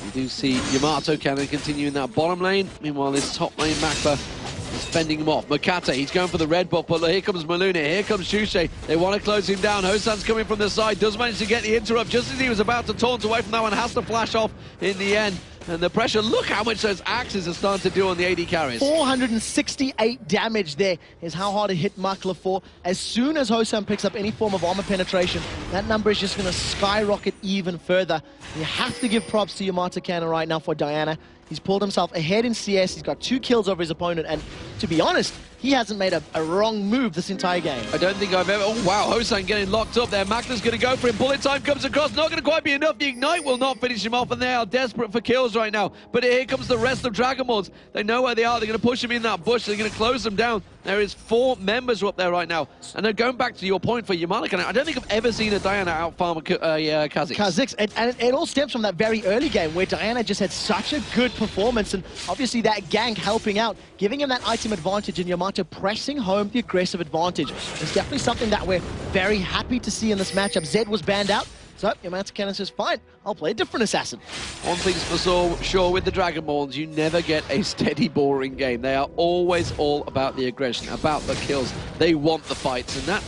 You do see Yamato Cannon continuing that bottom lane. Meanwhile, this top lane, Makla is fending him off. Makata, he's going for the red buff, but here comes Maluna, here comes Shushay. They want to close him down. Hosan's coming from the side, does manage to get the interrupt just as he was about to taunt away from that one, has to flash off in the end. And the pressure, look how much those axes are starting to do on the AD carries. 468 damage there is how hard it hit Makla for. As soon as Hosan picks up any form of armor penetration, that number is just going to skyrocket even further. You have to give props to Yamato Cannon right now for Diana. He's pulled himself ahead in CS. He's got 2 kills over his opponent. And to be honest, he hasn't made a wrong move this entire game. I don't think I've ever... Oh, wow, Hosan getting locked up there. Makla's going to go for him. Bullet time comes across. Not going to quite be enough. The Ignite will not finish him off, and they are desperate for kills right now. But here comes the rest of Dragonborns. They know where they are. They're going to push him in that bush. They're going to close them down. There is 4 members up there right now. And they're going back to your point for Yamato. I don't think I've ever seen a Diana out-farm Kha'Zix. Kha'Zix, and it all stems from that very early game where Diana just had such a good performance, and obviously that gank helping out, giving him that item advantage, and Yamato pressing home the aggressive advantage. It's definitely something that we're very happy to see in this matchup. Zed was banned out, so Yamato Cannon says, fine, I'll play a different assassin. One thing's for sure with the Dragonborns, you never get a steady, boring game. They are always all about the aggression, about the kills. They want the fights, and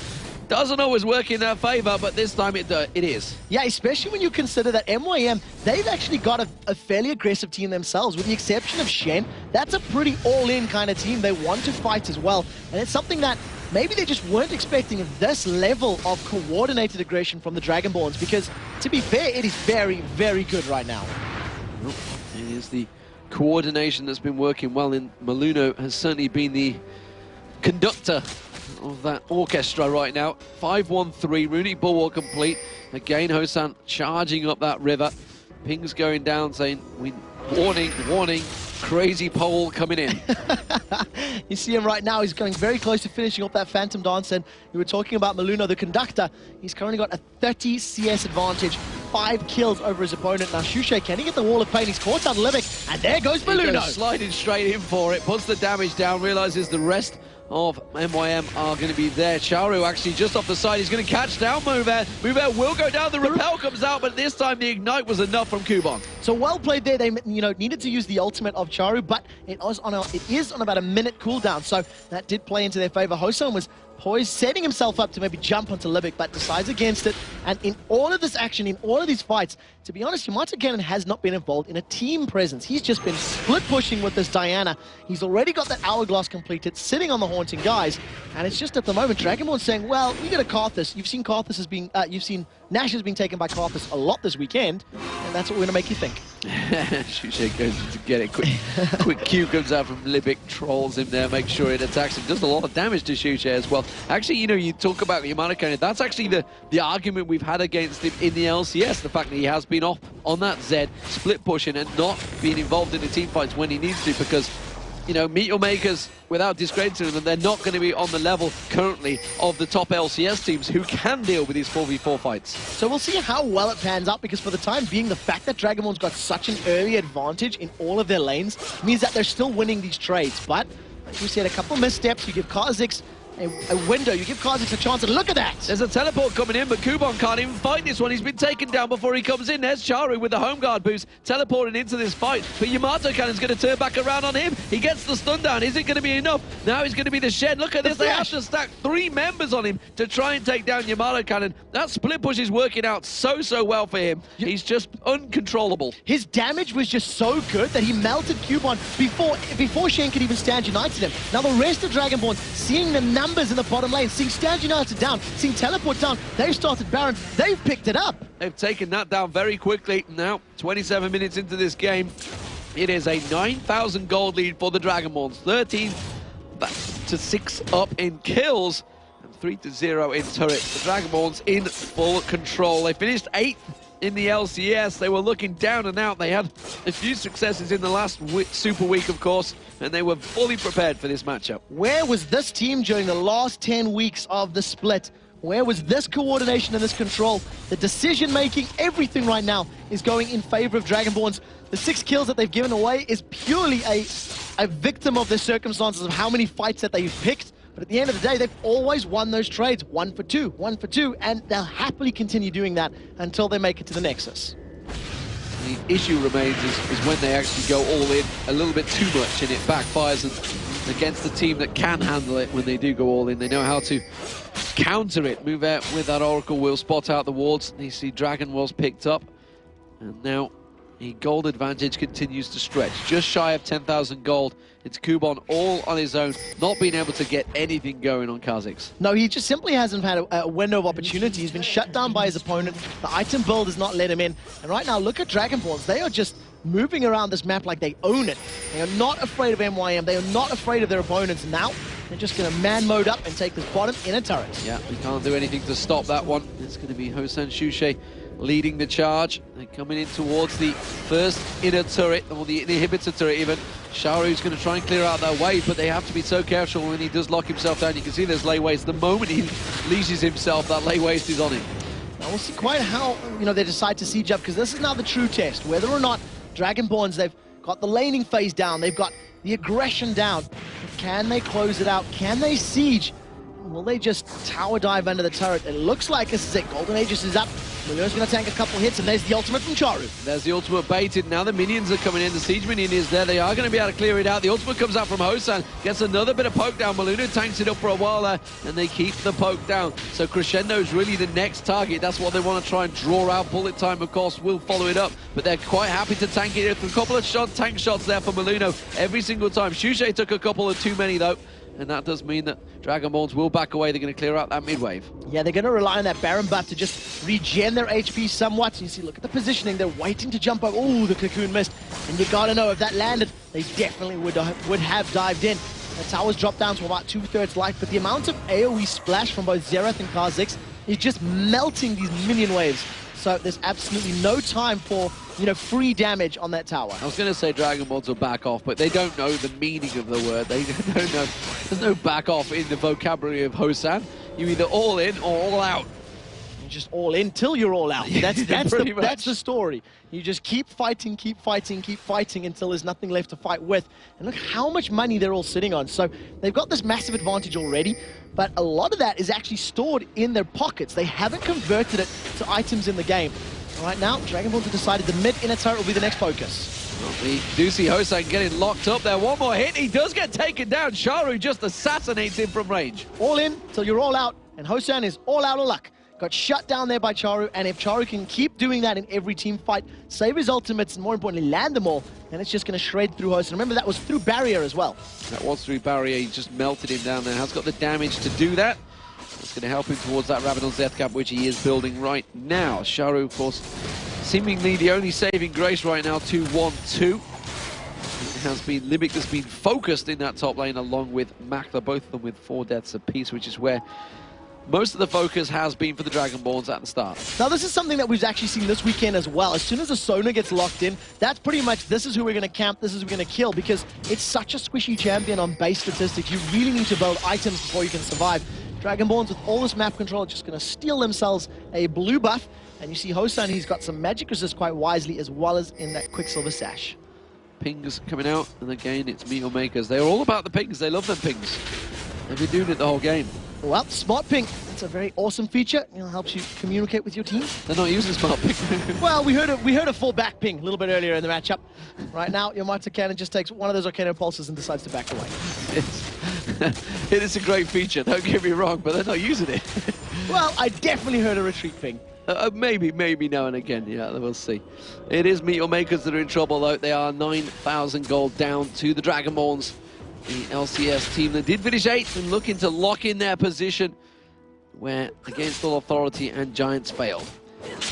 doesn't always work in their favor, but this time it is. Yeah, especially when you consider that MYM, they've actually got a fairly aggressive team themselves, with the exception of Shen. That's a pretty all-in kind of team. They want to fight as well, and it's something that maybe they just weren't expecting this level of coordinated aggression from the Dragonborns, because, to be fair, it is very, very good right now. It is the coordination that's been working well, and Maluno has certainly been the conductor of that orchestra right now. 5-1-3, runic bulwark complete. Again, Hosan charging up that river. Ping's going down saying, warning, warning, crazy pole coming in. You see him right now, he's going very close to finishing off that Phantom Dance, and you were talking about Maluno, the conductor. He's currently got a 30 CS advantage, 5 kills over his opponent. Now Shushay, can he get the wall of pain? He's caught out Livic, and there goes Maluno. Sliding straight in for it, puts the damage down, realizes the rest of MYM are going to be there. Charu actually just off the side. He's going to catch down Mover. Mover will go down. The repel comes out, but this time the ignite was enough from Kuban. So well played there. They needed to use the ultimate of Charu, but it is on about a minute cooldown, so that did play into their favor. Hosan was poised, setting himself up to maybe jump onto Livic, but decides against it. And in all of this action, in all of these fights, to be honest, Yamata Cannon has not been involved in a team presence. He's just been split pushing with this Diana. He's already got that hourglass completed, sitting on the haunting guys. And it's just at the moment, Dragonborn saying, well, we got a Karthus. You've seen Karthus as being, you've seen Nash has been taken by Karthus a lot this weekend, and that's what we're going to make you think. Shushay goes to get it. Quick Q comes out from Libic, trolls him there, makes sure it attacks him. Does a lot of damage to Shushay as well. Actually, you talk about Yamata Cannon. That's actually the argument we've had against him in the LCS. The fact that he has been off on that Zed, split pushing and not being involved in the team fights when he needs to, because meet your makers without discrediting them, they're not going to be on the level currently of the top LCS teams who can deal with these 4v4 fights. So we'll see how well it pans out, because for the time being, the fact that Dragonborn's got such an early advantage in all of their lanes means that they're still winning these trades. But, like we said, a couple missteps, you give Kha'Zix a window, you give Kha'Zix a chance, and look at that! There's a teleport coming in, but Kuban can't even fight this one. He's been taken down before he comes in. There's Charu with the home guard boost, teleporting into this fight, but Yamato Cannon's going to turn back around on him. He gets the stun down. Is it going to be enough? Now he's going to be the Shed. Look at this. They have to stack 3 members on him to try and take down Yamato Cannon. That split push is working out so well for him. He's just uncontrollable. His damage was just so good that he melted Kuban before Shen could even stand united him. Now the rest of Dragonborn, seeing the numbers in the bottom lane, seeing Stand United down, seeing Teleport down, they've started Baron, they've picked it up. They've taken that down very quickly. Now, 27 minutes into this game, it is a 9,000 gold lead for the Dragonborns. 13-6 up in kills, and 3-0 in turrets. The Dragonborns in full control. They finished 8th in the LCS. They were looking down and out. They had a few successes in the last Super Week, of course, and they were fully prepared for this matchup. Where was this team during the last 10 weeks of the split? Where was this coordination and this control? The decision-making, everything right now is going in favor of Dragonborns. The 6 kills that they've given away is purely a victim of the circumstances of how many fights that they've picked. But at the end of the day, they've always won those trades, 1 for 2, 1 for 2, and they'll happily continue doing that until they make it to the Nexus. The issue remains is when they actually go all in a little bit too much and it backfires against the team that can handle it. When they do go all in, they know how to counter it. Move out with that Oracle will spot out the wards. You see Dragon was picked up, and now the gold advantage continues to stretch. Just shy of 10,000 gold. It's Kuban all on his own, not being able to get anything going on Kha'Zix. No, he just simply hasn't had a window of opportunity. He's been shut down by his opponent. The item build has not let him in. And right now, look at Dragonborns. They are just moving around this map like they own it. They are not afraid of MYM. They are not afraid of their opponents. Now, they're just going to man mode up and take this bottom inner turret. Yeah, we can't do anything to stop that one. It's going to be Hosan Shushay leading the charge. They're coming in towards the first inner turret, or the inhibitor turret even. Sharu's going to try and clear out that wave, but they have to be so careful when he does lock himself down. You can see there's lay waste. The moment he leashes himself, that lay waste is on him. Now we'll see quite how they decide to siege up, because this is now the true test. Whether or not Dragonborns, they've got the laning phase down, they've got the aggression down. Can they close it out? Can they siege Will they just tower dive under the turret? It looks like this is it. Golden Aegis is up. Milio's going to tank a couple hits, and there's the ultimate from Charu. There's the ultimate baited. Now the minions are coming in. The siege minion is there. They are going to be able to clear it out. The ultimate comes out from Hosan. Gets another bit of poke down. Maluna tanks it up for a while there, and they keep the poke down. So Crescendo is really the next target. That's what they want to try and draw out. Bullet time, of course, will follow it up, but they're quite happy to tank it. A couple of tank shots there for Maluno every single time. Shushe took a couple of too many, though. And that does mean that Dragonborns will back away. They're going to clear out that mid-wave. Yeah, they're going to rely on that Baron buff to just regen their HP somewhat. You see, look at the positioning. They're waiting to jump over. Oh, the cocoon missed. And you got to know, if that landed, they definitely would have dived in. The towers dropped down to about 2/3 life, but the amount of AoE splash from both Xerath and Kha'Zix is just melting these minion waves. So there's absolutely no time for, free damage on that tower. I was going to say Dragonborns will back off, but they don't know the meaning of the word. They don't know. There's no back off in the vocabulary of Hosan. You either all in or all out. You're just all in till you're all out. That's the story. You just keep fighting until there's nothing left to fight with. And look how much money they're all sitting on. So they've got this massive advantage already, but a lot of that is actually stored in their pockets. They haven't converted it to items in the game. Right now, Dragonborn have decided the mid-inner turret will be the next focus. Well, we do see Hosan getting locked up there. One more hit. He does get taken down. Charu just assassinates him from range. All in till you're all out, and Hosan is all out of luck. Got shut down there by Charu, and if Charu can keep doing that in every team fight, save his ultimates, and more importantly, land them all, then it's just going to shred through Hosan. Remember, that was through barrier as well. That was through barrier. He just melted him down there. Has got the damage to do that. That's going to help him towards that Rabadon Zeth Cap, which he is building right now. Charu, of course, seemingly the only saving grace right now, 2-1-2. It has been Libic that's been focused in that top lane, along with Makler, both of them with 4 deaths apiece, which is where most of the focus has been for the Dragonborns at the start. Now, this is something that we've actually seen this weekend as well. As soon as the Sona gets locked in, that's pretty much, this is who we're going to camp, this is who we're going to kill, because it's such a squishy champion on base statistics. You really need to build items before you can survive. Dragonborns, with all this map control, are just going to steal themselves a blue buff. And you see Hosan, he's got some magic resist quite wisely, as well as in that Quicksilver sash. Pings coming out, and again, it's meal makers. They're all about the pings. They love them pings. They've been doing it the whole game. Well, Smart Ping, it's a very awesome feature. It helps you communicate with your team. They're not using Smart Ping. Well, we heard a full back ping a little bit earlier in the matchup. Right now, your Marta Cannon just takes one of those Arcano Pulses and decides to back away. It is a great feature, don't get me wrong, but they're not using it. Well, I definitely heard a retreat ping. Maybe now and again, yeah, we'll see. It is Meteor Makers that are in trouble, though. They are 9,000 gold down to the Dragonborns. The LCS team that did finish 8th and looking to lock in their position, where Against All Authority and Giants failed.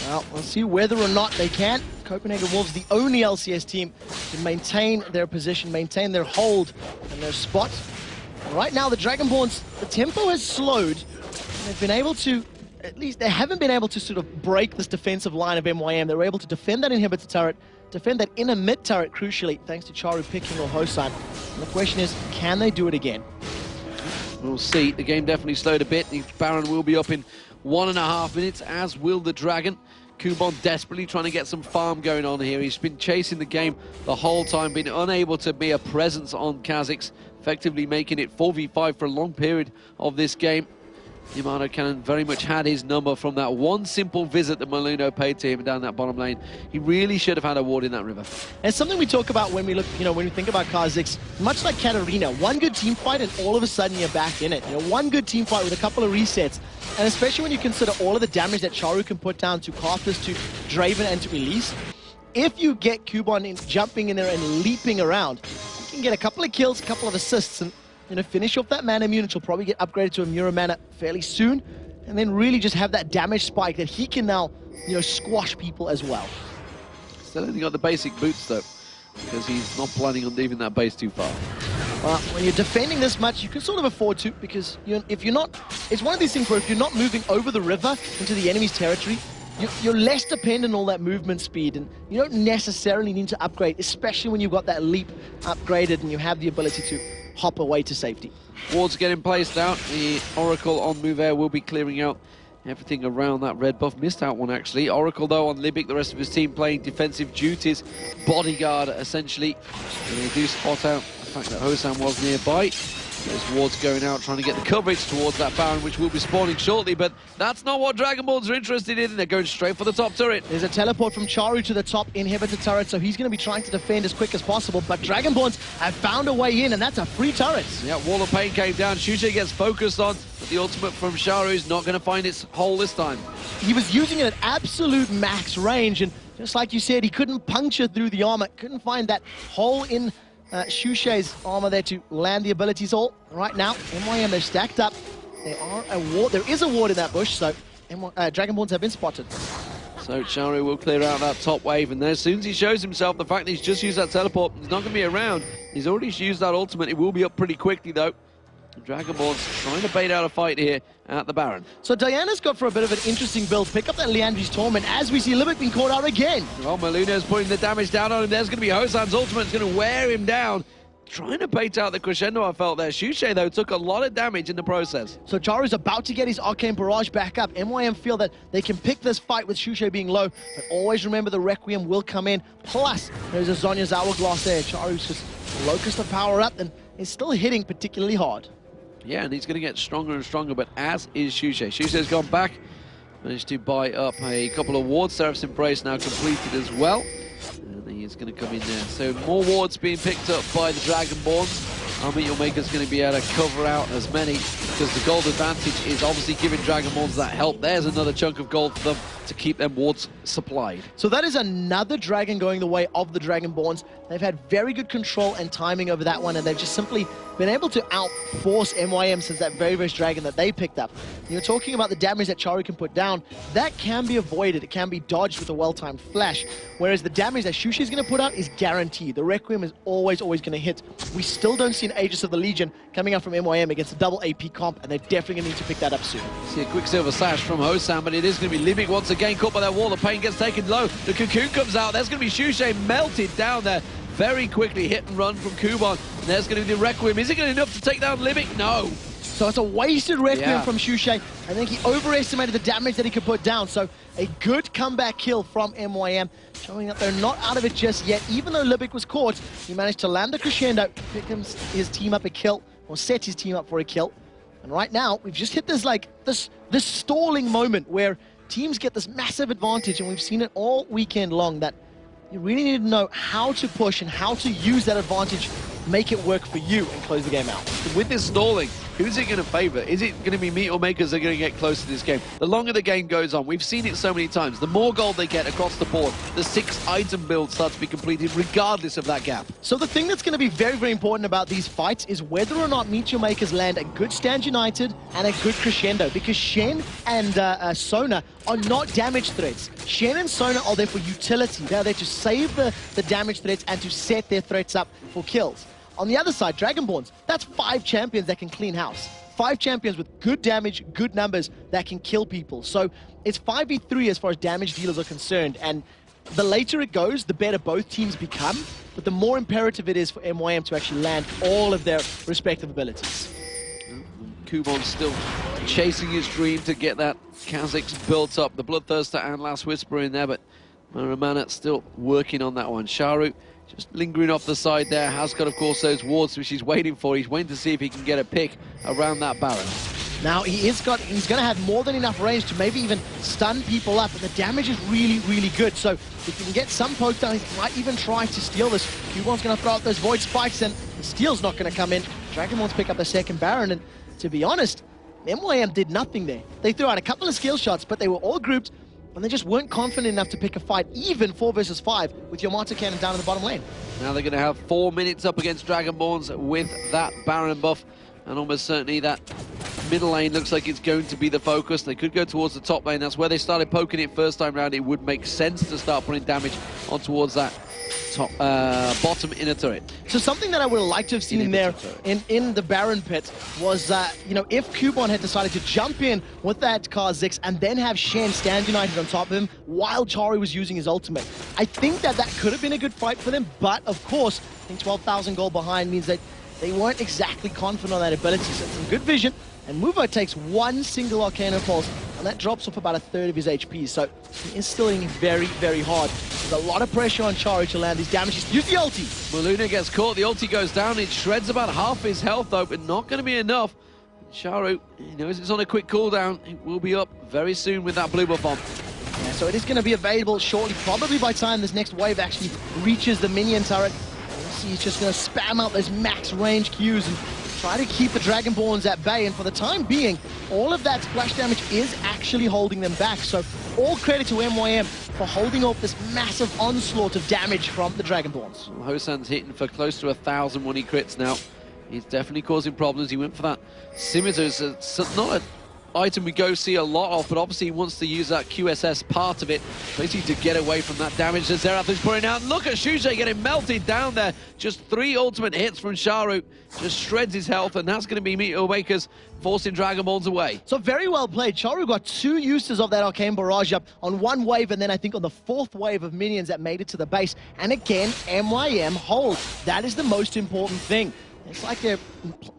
Well, we'll see whether or not they can. Copenhagen Wolves, the only LCS team to maintain their position, maintain their hold and their spot. And right now, the Dragonborns, the tempo has slowed. And they've been able to, at least they haven't been able to sort of break this defensive line of MYM. They were able to defend that inhibitor turret, defend that inner mid turret crucially, thanks to Charu picking or Hosan. And the question is, can they do it again? We'll see. The game definitely slowed a bit. The Baron will be up in 1.5 minutes, as will the Dragon. Kubon desperately trying to get some farm going on here. He's been chasing the game the whole time, been unable to be a presence on Kha'Zix, effectively making it 4v5 for a long period of this game. Yamato Cannon very much had his number from that one simple visit that Maluno paid to him down that bottom lane. He really should have had a ward in that river. And something we talk about when we look, when we think about Kha'Zix, much like Katarina, one good team fight and all of a sudden you're back in it. One good team fight with a couple of resets. And especially when you consider all of the damage that Charu can put down to Karthus, to Draven, and to Elise, if you get Kubon jumping in there and leaping around, you can get a couple of kills, a couple of assists, and finish off that mana immune, which will probably get upgraded to a Mura mana fairly soon, and then really just have that damage spike that he can now, squash people as well. Still only got the basic boots though, because he's not planning on leaving that base too far. Well, when you're defending this much, you can sort of afford to, because if you're not, it's one of these things where if you're not moving over the river into the enemy's territory, you're less dependent on all that movement speed, and you don't necessarily need to upgrade, especially when you've got that leap upgraded and you have the ability to hop away to safety. Wards getting placed out. The Oracle on Move Air will be clearing out everything around that red buff. Missed out one, actually. Oracle, though, on Libic, the rest of his team playing defensive duties. Bodyguard, essentially. And they do spot out the fact that Hosan was nearby. Those wards going out, trying to get the coverage towards that Baron, which will be spawning shortly, but that's not what Dragonborns are interested in. They're going straight for the top turret. There's a teleport from Charu to the top inhibitor turret, so he's going to be trying to defend as quick as possible, but Dragonborns have found a way in, and that's a free turret. Yeah, Wall of Pain came down. Shushay gets focused on, but the ultimate from Charu is not going to find its hole this time. He was using it at absolute max range, and just like you said, he couldn't puncture through the armor, couldn't find that hole in Shushay's armor there to land the abilities all. Right now, MYM, they're stacked up. There is a ward in that bush, so Dragonborns have been spotted. So Charu will clear out that top wave, and then as soon as he shows himself, the fact that he's just used that teleport, he's not going to be around. He's already used that ultimate. It will be up pretty quickly, though. Dragonborn's trying to bait out a fight here at the Baron. So Diana's got for a bit of an interesting build. Pick up that Liandry's Torment as we see Limit being caught out again. Well, Maluna's putting the damage down on him. There's going to be Hosan's ultimate. It's going to wear him down. Trying to bait out the crescendo, I felt there. Shushay, though, took a lot of damage in the process. So Charu's about to get his Arcane Barrage back up. MYM feel that they can pick this fight with Shushay being low, but always remember the Requiem will come in. Plus, there's a Zhonya's Hourglass there. Charu's just Locust of power up and is still hitting particularly hard. Yeah, and he's going to get stronger and stronger, but as is Shushay. Shushay's gone back, managed to buy up a couple of wards. Seraph's Embrace now completed as well. And he's going to come in there. So more wards being picked up by the Dragonborns. Your Maker's going to be able to cover out as many, because the gold advantage is obviously giving Dragonborns that help. There's another chunk of gold for them to keep them wards supplied. So that is another dragon going the way of the Dragonborns. They've had very good control and timing over that one, and they've just simply been able to outforce MYM since that very first dragon that they picked up. You're talking about the damage that Charu can put down. That can be avoided. It can be dodged with a well-timed flash, whereas the damage that Shushay is going to put out is guaranteed. The Requiem is always going to hit. We still don't see an Aegis of the Legion coming out from MYM against a double AP comp, and they're definitely going to need to pick that up soon. See a Quicksilver Sash from Hosan, but it is going to be Libic once again, caught by that Wall of Pain, gets taken low. The Cocoon comes out. There's going to be Shushay melted down there. Very quickly hit and run from Kuban. And there's going to be the Requiem. Is it going to be enough to take down Libic? No. So it's a wasted Requiem from Shushay. I think he overestimated the damage that he could put down. So a good comeback kill from MYM, showing that they're not out of it just yet. Even though Libic was caught, he managed to land the crescendo, pick his team up a kill, or set his team up for a kill. And right now, we've just hit this stalling moment where teams get this massive advantage, and we've seen it all weekend long, that you really need to know how to push and how to use that advantage, make it work for you, and close the game out. With this stalling, who's it going to favor? Is it going to be Meat or Makers that are going to get close to this game? The longer the game goes on, we've seen it so many times, the more gold they get across the board, the 6-item build starts to be completed regardless of that gap. So the thing that's going to be very, very important about these fights is whether or not Meet Your Makers land a good Stand United and a good Crescendo, because Shen and Sona are not damage threats. Shen and Sona are there for utility. They're there to save the damage threats and to set their threats up for kills. On the other side, Dragonborns, that's 5 champions that can clean house. 5 champions with good damage, good numbers that can kill people. So it's 5v3 as far as damage dealers are concerned. And the later it goes, the better both teams become. But the more imperative it is for MYM to actually land all of their respective abilities. Kuban's still chasing his dream to get that Kha'Zix built up. The Bloodthirster and Last Whisper in there, but Maramana still working on that one. Charu just lingering off the side there, has got, of course, those wards which he's waiting for. He's waiting to see if he can get a pick around that Baron. Now, he's going to have more than enough range to maybe even stun people up, but the damage is really, really good. So if he can get some poke down, he might even try to steal this. Kuban's going to throw out those Void Spikes, and the steal's not going to come in. Dragonborns pick up the second Baron, and to be honest, MYM did nothing there. They threw out a couple of skill shots, but they were all grouped, and they just weren't confident enough to pick a fight, even 4 versus 5, with Yamato Cannon down in the bottom lane. Now they're going to have 4 minutes up against Dragonborns with that Baron buff, and almost certainly that middle lane looks like it's going to be the focus. They could go towards the top lane. That's where they started poking it first time round. It would make sense to start putting damage on towards that top bottom inner turret. So something that I would have liked to have seen in there in the Baron pit was, you know, if Kuban had decided to jump in with that Kha'Zix and then have Shen stand united on top of him while Charu was using his ultimate. I think that could have been a good fight for them, but of course, I think 12,000 gold behind means that they weren't exactly confident on that ability. So some good vision, and Muvo takes 1 single Arcana Pulse and that drops off about a third of his HP, so he is still hitting very, very hard. There's a lot of pressure on Charu to land these damages. Use the ulti! Maluna gets caught, the ulti goes down, it shreds about half his health though, but not going to be enough. Charu, he knows it's on a quick cooldown, it will be up very soon with that blue buff on. Yeah, so it is going to be available shortly, probably by time this next wave actually reaches the minion turret. He's just going to spam out those max range Qs and try to keep the Dragonborns at bay, and for the time being, all of that splash damage is actually holding them back. So all credit to MYM for holding off this massive onslaught of damage from the Dragonborns. Well, Hosan's hitting for close to 1,000 when he crits now. He's definitely causing problems. He went for that scimitar. It's not an item we go see a lot of, but obviously he wants to use that QSS part of it, basically to get away from that damage that Xerath is pouring out. Look at Shushay getting melted down there. Just 3 ultimate hits from Charu. Just shreds his health, and that's going to be Meteor Makers forcing Dragonborns away. So very well played. Charu got 2 uses of that Arcane Barrage up on 1 wave, and then I think on the 4th wave of minions that made it to the base. And again, MYM hold. That is the most important thing. It's like they're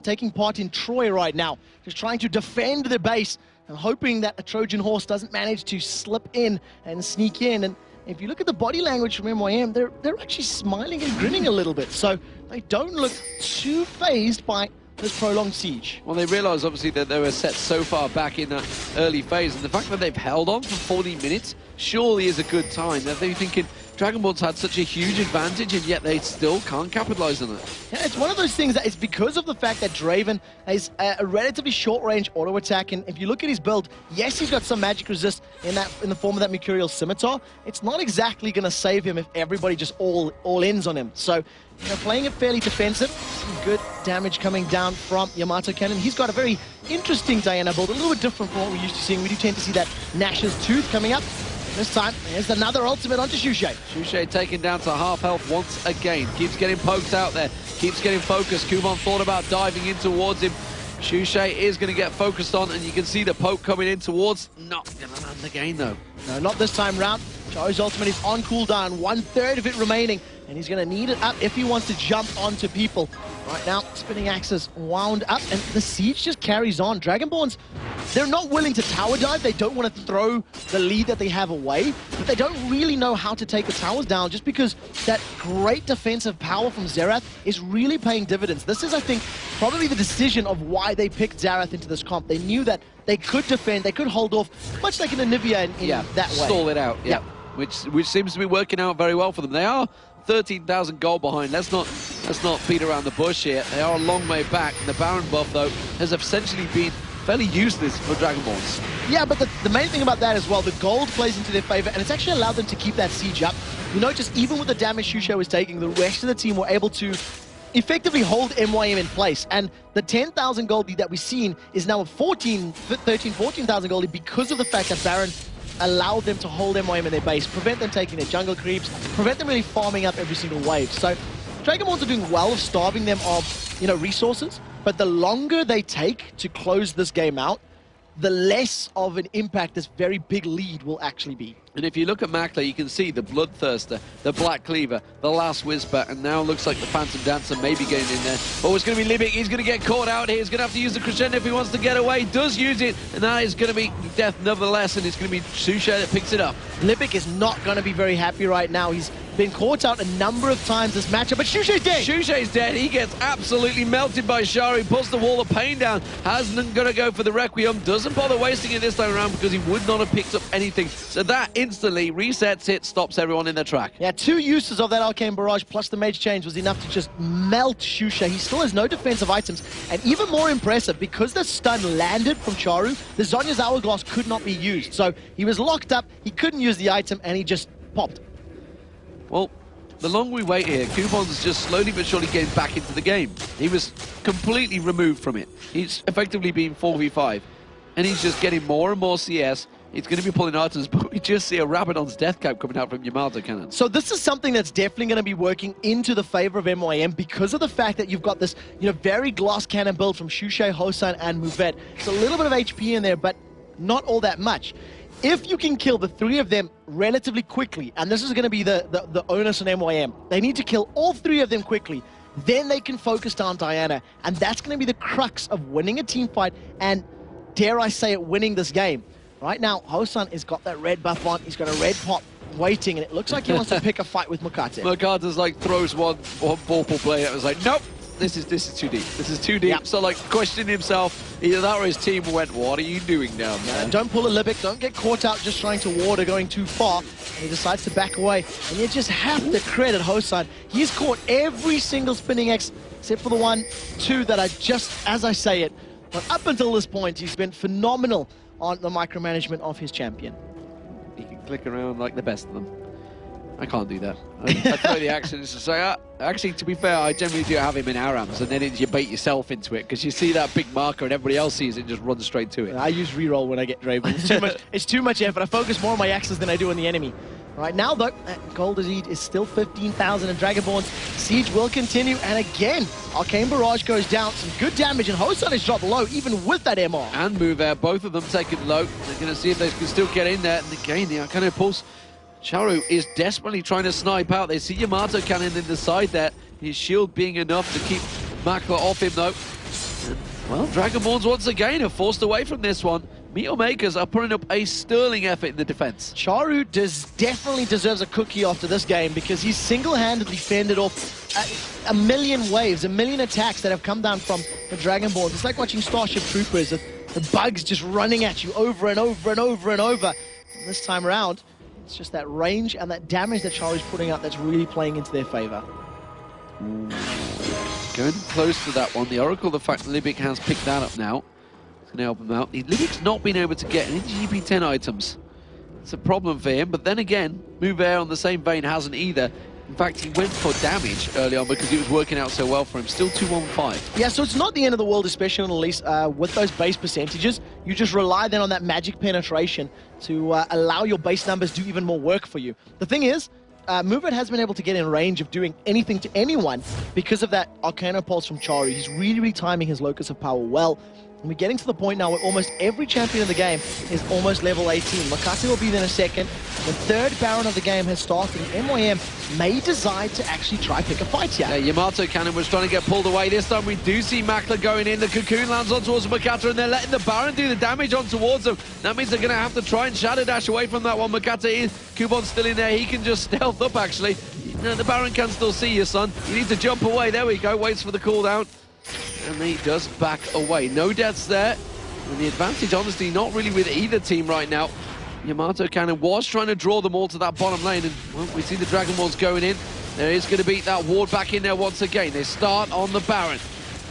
taking part in Troy right now, just trying to defend the base and hoping that a Trojan horse doesn't manage to slip in and sneak in. And if you look at the body language from MYM, they're actually smiling and grinning a little bit. So they don't look too phased by this prolonged siege. Well, they realise obviously that they were set so far back in that early phase, and the fact that they've held on for 40 minutes surely is a good time. That they're thinking Dragonborn's had such a huge advantage, and yet they still can't capitalise on it. Yeah, it's one of those things that it's because of the fact that Draven has a relatively short-range auto attack, and if you look at his build, yes, he's got some magic resist in the form of that Mercurial Scimitar. It's not exactly going to save him if everybody just all-ins on him. So, you know, playing it fairly defensive, some good damage coming down from Yamato Cannon. He's got a very interesting Diana build, a little bit different from what we're used to seeing. We do tend to see that Nashor's Tooth coming up. This time, there's another ultimate onto Shushay. Shushay taken down to half health once again. Keeps getting poked out there. Keeps getting focused. Kuban thought about diving in towards him. Shushay is going to get focused on, and you can see the poke coming in towards. Not going to land the game, though. No, not this time round. Charu's ultimate is on cooldown, 1/3 of it remaining, and he's going to need it up if he wants to jump onto people. Right now, Spinning Axe is wound up, and the siege just carries on. Dragonborns, they're not willing to tower dive. They don't want to throw the lead that they have away, but they don't really know how to take the towers down, just because that great defensive power from Xerath is really paying dividends. This is, I think, probably the decision of why they picked Xerath into this comp. They knew that they could defend, they could hold off, much like in Anivia in that way. Stall it out, yeah. Which seems to be working out very well for them. They are 13,000 gold behind. Let's not beat around the bush here. They are a long way back. The Baron buff, though, has essentially been fairly useless for Dragonborns. Yeah, but the main thing about that as well, the gold plays into their favor, and it's actually allowed them to keep that siege up. You notice, even with the damage Shushay was taking, the rest of the team were able to effectively hold MYM in place. And the 10,000 gold lead that we've seen is now a 14,000 gold lead because of the fact that Baron allowed them to hold MYM in their base, prevent them taking their jungle creeps, prevent them really farming up every single wave. So Dragonborns are doing well of starving them of, you know, resources, but the longer they take to close this game out, the less of an impact this very big lead will actually be. And if you look at Makler, you can see the Bloodthirster, the Black Cleaver, the Last Whisper, and now looks like the Phantom Dancer may be getting in there. Oh, it's going to be Libic. He's going to get caught out here. He's going to have to use the Crescendo if he wants to get away. Does use it, and that is going to be death nevertheless, and it's going to be Shushay that picks it up. Libic is not going to be very happy right now. He's been caught out a number of times this matchup, but Shushay's dead. Shushay's dead. He gets absolutely melted by Charu. Puts the wall of pain down. Hasn't going to go for the Requiem. Doesn't bother wasting it this time around because he would not have picked up anything. So that instantly resets it, stops everyone in their track. Yeah, 2 uses of that Arcane Barrage plus the Mage Change was enough to just melt Shushay. He still has no defensive items, and even more impressive, because the stun landed from Charu, the Zhonya's Hourglass could not be used. So he was locked up, he couldn't use the item, and he just popped. Well, the longer we wait here, Kuban's just slowly but surely getting back into the game. He was completely removed from it. He's effectively been 4v5, and he's just getting more and more CS. He's going to be pulling items, but we just see a Rabadon's Death Cap coming out from Yamato Cannon. So this is something that's definitely going to be working into the favor of MYM because of the fact that you've got this, you know, very glass cannon build from Shushay, Hosan, and Movet. It's a little bit of HP in there, but not all that much. If you can kill the 3 of them relatively quickly, and this is going to be the onus on MYM, they need to kill all 3 of them quickly, then they can focus down Diana, and that's going to be the crux of winning a team fight and, dare I say it, winning this game. Right now, Hosan has got that red buff on. He's got a red pop waiting, and it looks like he wants to pick a fight with Makate. Makate's like throws one ball play. It was like, nope. This is too deep. This is too deep. Yep. So like questioning himself, either that or his team went, what are you doing down there? Don't pull a Libic, don't get caught out just trying to ward or going too far. And he decides to back away. And you just have to credit Hosan. He's caught every single spinning X except for the 1-2 that I just, as I say it. But up until this point, he's been phenomenal on the micromanagement of his champion. He can click around like the best of them. I can't do that. I throw the action and just say, actually, to be fair, I generally do have him in ARAMs, and then you bait yourself into it, because you see that big marker and everybody else sees it and just runs straight to it. I use reroll when I get Draven. It's too much effort. I focus more on my axes than I do on the enemy. Right now, though, gold is still 15,000, and Dragonborn's siege will continue. And again, Arcane Barrage goes down. Some good damage, and Hosan is dropped low, even with that MR. And move out, both of them taken low. They're going to see if they can still get in there. And again, the Arcane Pulse. Charu is desperately trying to snipe out. They see Yamato cannon in the side there. His shield being enough to keep Makla off him, though. And, well, Dragonborns once again are forced away from this one. Meal Makers are putting up a sterling effort in the defense. Charu definitely deserves a cookie after this game, because he's single-handedly fended off a million waves, a million attacks that have come down from the Dragonborns. It's like watching Starship Troopers, the bugs just running at you over and over and over and over. And this time around, it's just that range and that damage that Charu's putting out that's really playing into their favor. Going close to that one. The Oracle, the fact that Libic has picked that up now, it's going to help him out. Libic's not been able to get any GP10 items. It's a problem for him, but then again, Mover on the same vein hasn't either. In fact, he went for damage early on because it was working out so well for him. Still 2-1-5. Yeah, so it's not the end of the world, especially on the least with those base percentages. You just rely then on that magic penetration to allow your base numbers to do even more work for you. The thing is, Movement has been able to get in range of doing anything to anyone because of that Arcana Pulse from Charu. He's really timing his Locus of Power well. And we're getting to the point now where almost every champion in the game is almost level 18. Makate will be there in a second. The third Baron of the game has started. MYM may decide to actually try pick a fight here. Yeah, Yamato Cannon was trying to get pulled away. This time we do see Makla going in. The Cocoon lands on towards Makata, and they're letting the Baron do the damage on towards them. That means they're going to have to try and Shadow Dash away from that one. Makata is, Kubon's still in there. He can just stealth up, actually. No, the Baron can still see you, son. You need to jump away. There we go. Waits for the cooldown. And he does back away. No deaths there. And the advantage, honestly, not really with either team right now. Yamato Cannon was trying to draw them all to that bottom lane. And well, we see the Dragonborns going in. There is going to be that ward back in there once again. They start on the Baron.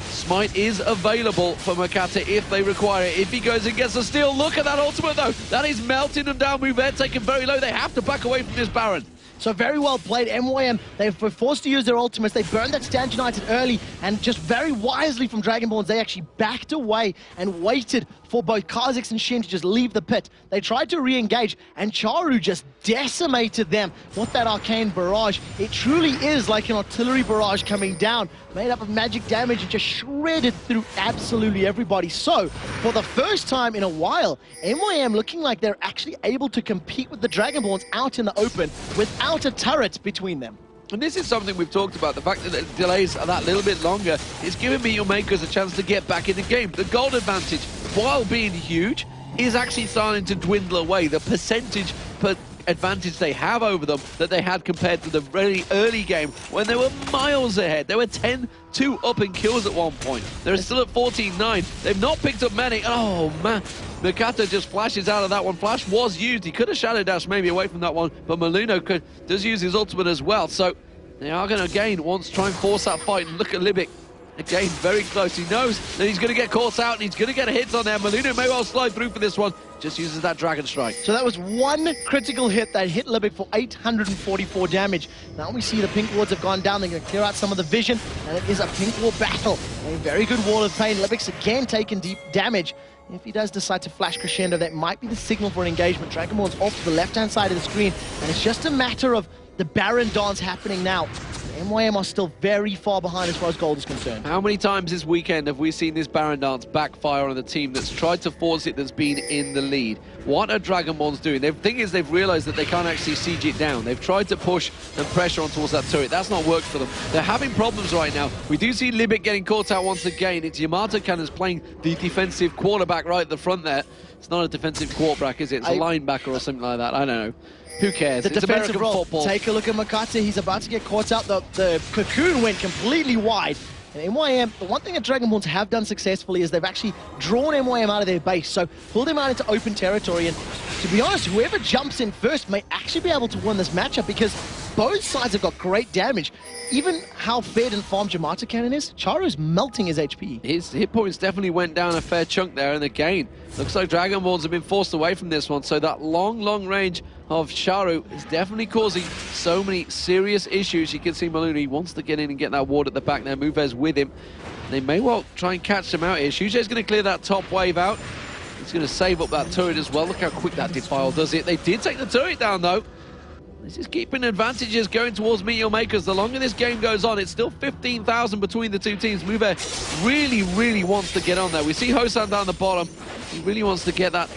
Smite is available for Makata if they require it. If he goes and gets a steal, look at that ultimate, though. That is melting them down. Mover taken very low. They have to back away from this Baron. So very well played, MYM. They were forced to use their ultimates. They burned that Stand United early, and just very wisely from Dragonborns, they actually backed away and waited for both Kha'Zix and Shin to just leave the pit. They tried to re-engage, and Charu just decimated them with that Arcane Barrage. It truly is like an artillery barrage coming down, made up of magic damage and just shredded through absolutely everybody. So, for the first time in a while, MYM looking like they're actually able to compete with the Dragonborns out in the open without a turret between them. And this is something we've talked about. The fact that it delays that little bit longer is giving Meal Makers a chance to get back in the game. The gold advantage, while being huge, is actually starting to dwindle away. The percentage per advantage they have over them that they had compared to the very early game when they were miles ahead. They were 10-2 up in kills at one point. They're still at 14-9. They've not picked up many. Oh, man. Makata just flashes out of that one. Flash was used. He could have Shadow Dash maybe away from that one, but Maluno does use his ultimate as well. So they are going to, again, once try and force that fight. And look at Libic. Again, very close. He knows that he's going to get caught out and he's going to get a hit on there. Maluno may well slide through for this one. Just uses that Dragon Strike. So that was one critical hit that hit Libic for 844 damage. Now we see the pink wards have gone down. They're going to clear out some of the vision, and it is a pink ward battle. A very good wall of pain. Libic's again taking deep damage. If he does decide to flash Crescendo, that might be the signal for an engagement. Dragonborn's off to the left-hand side of the screen, and it's just a matter of the Baron dance happening now. MYM are still very far behind as far as gold is concerned. How many times this weekend have we seen this Baron dance backfire on the team that's tried to force it, that's been in the lead? What are Dragonborns doing? The thing is, they've realized that they can't actually siege it down. They've tried to push and pressure on towards that turret. That's not worked for them. They're having problems right now. We do see Libic getting caught out once again. It's Yamato Cannons playing the defensive quarterback right at the front there. It's not a defensive quarterback, is it? It's a linebacker or something like that. I don't know. Who cares? The It's defensive American role. football. Take a look at Makata. He's about to get caught out. The cocoon went completely wide. And MYM, the one thing that Dragonborns have done successfully is they've actually drawn MYM out of their base, so pulled him out into open territory. And to be honest, whoever jumps in first may actually be able to win this matchup because both sides have got great damage. Even how fed and farmed Yamato Cannon is, Charu's melting his HP. His hit points definitely went down a fair chunk there, and again, looks like Dragonborns have been forced away from this one, so that long range of Charu is definitely causing so many serious issues. You can see Maluni wants to get in and get that ward at the back there. Move's with him. They may well try and catch him out here. Shujai's going to clear that top wave out. He's going to save up that turret as well. Look how quick that defile does it. They did take the turret down, though. This is keeping advantages going towards Meteor Makers. The longer this game goes on, it's still 15,000 between the two teams. Move really wants to get on there. We see Hosan down the bottom. He really wants to get that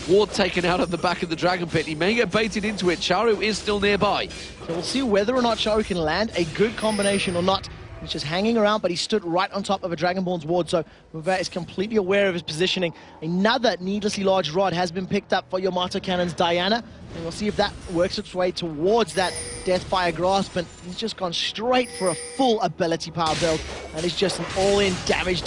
ward taken out of the back of the Dragon Pit. He may get baited into it. Charu is still nearby. So we'll see whether or not Charu can land a good combination or not. He's just hanging around, but he stood right on top of a Dragonborn's ward, so Mouvet is completely aware of his positioning. Another needlessly large rod has been picked up for Yamato Cannon's Diana, and we'll see if that works its way towards that Deathfire Grasp, and he's just gone straight for a full ability power build, and it's just an all-in damage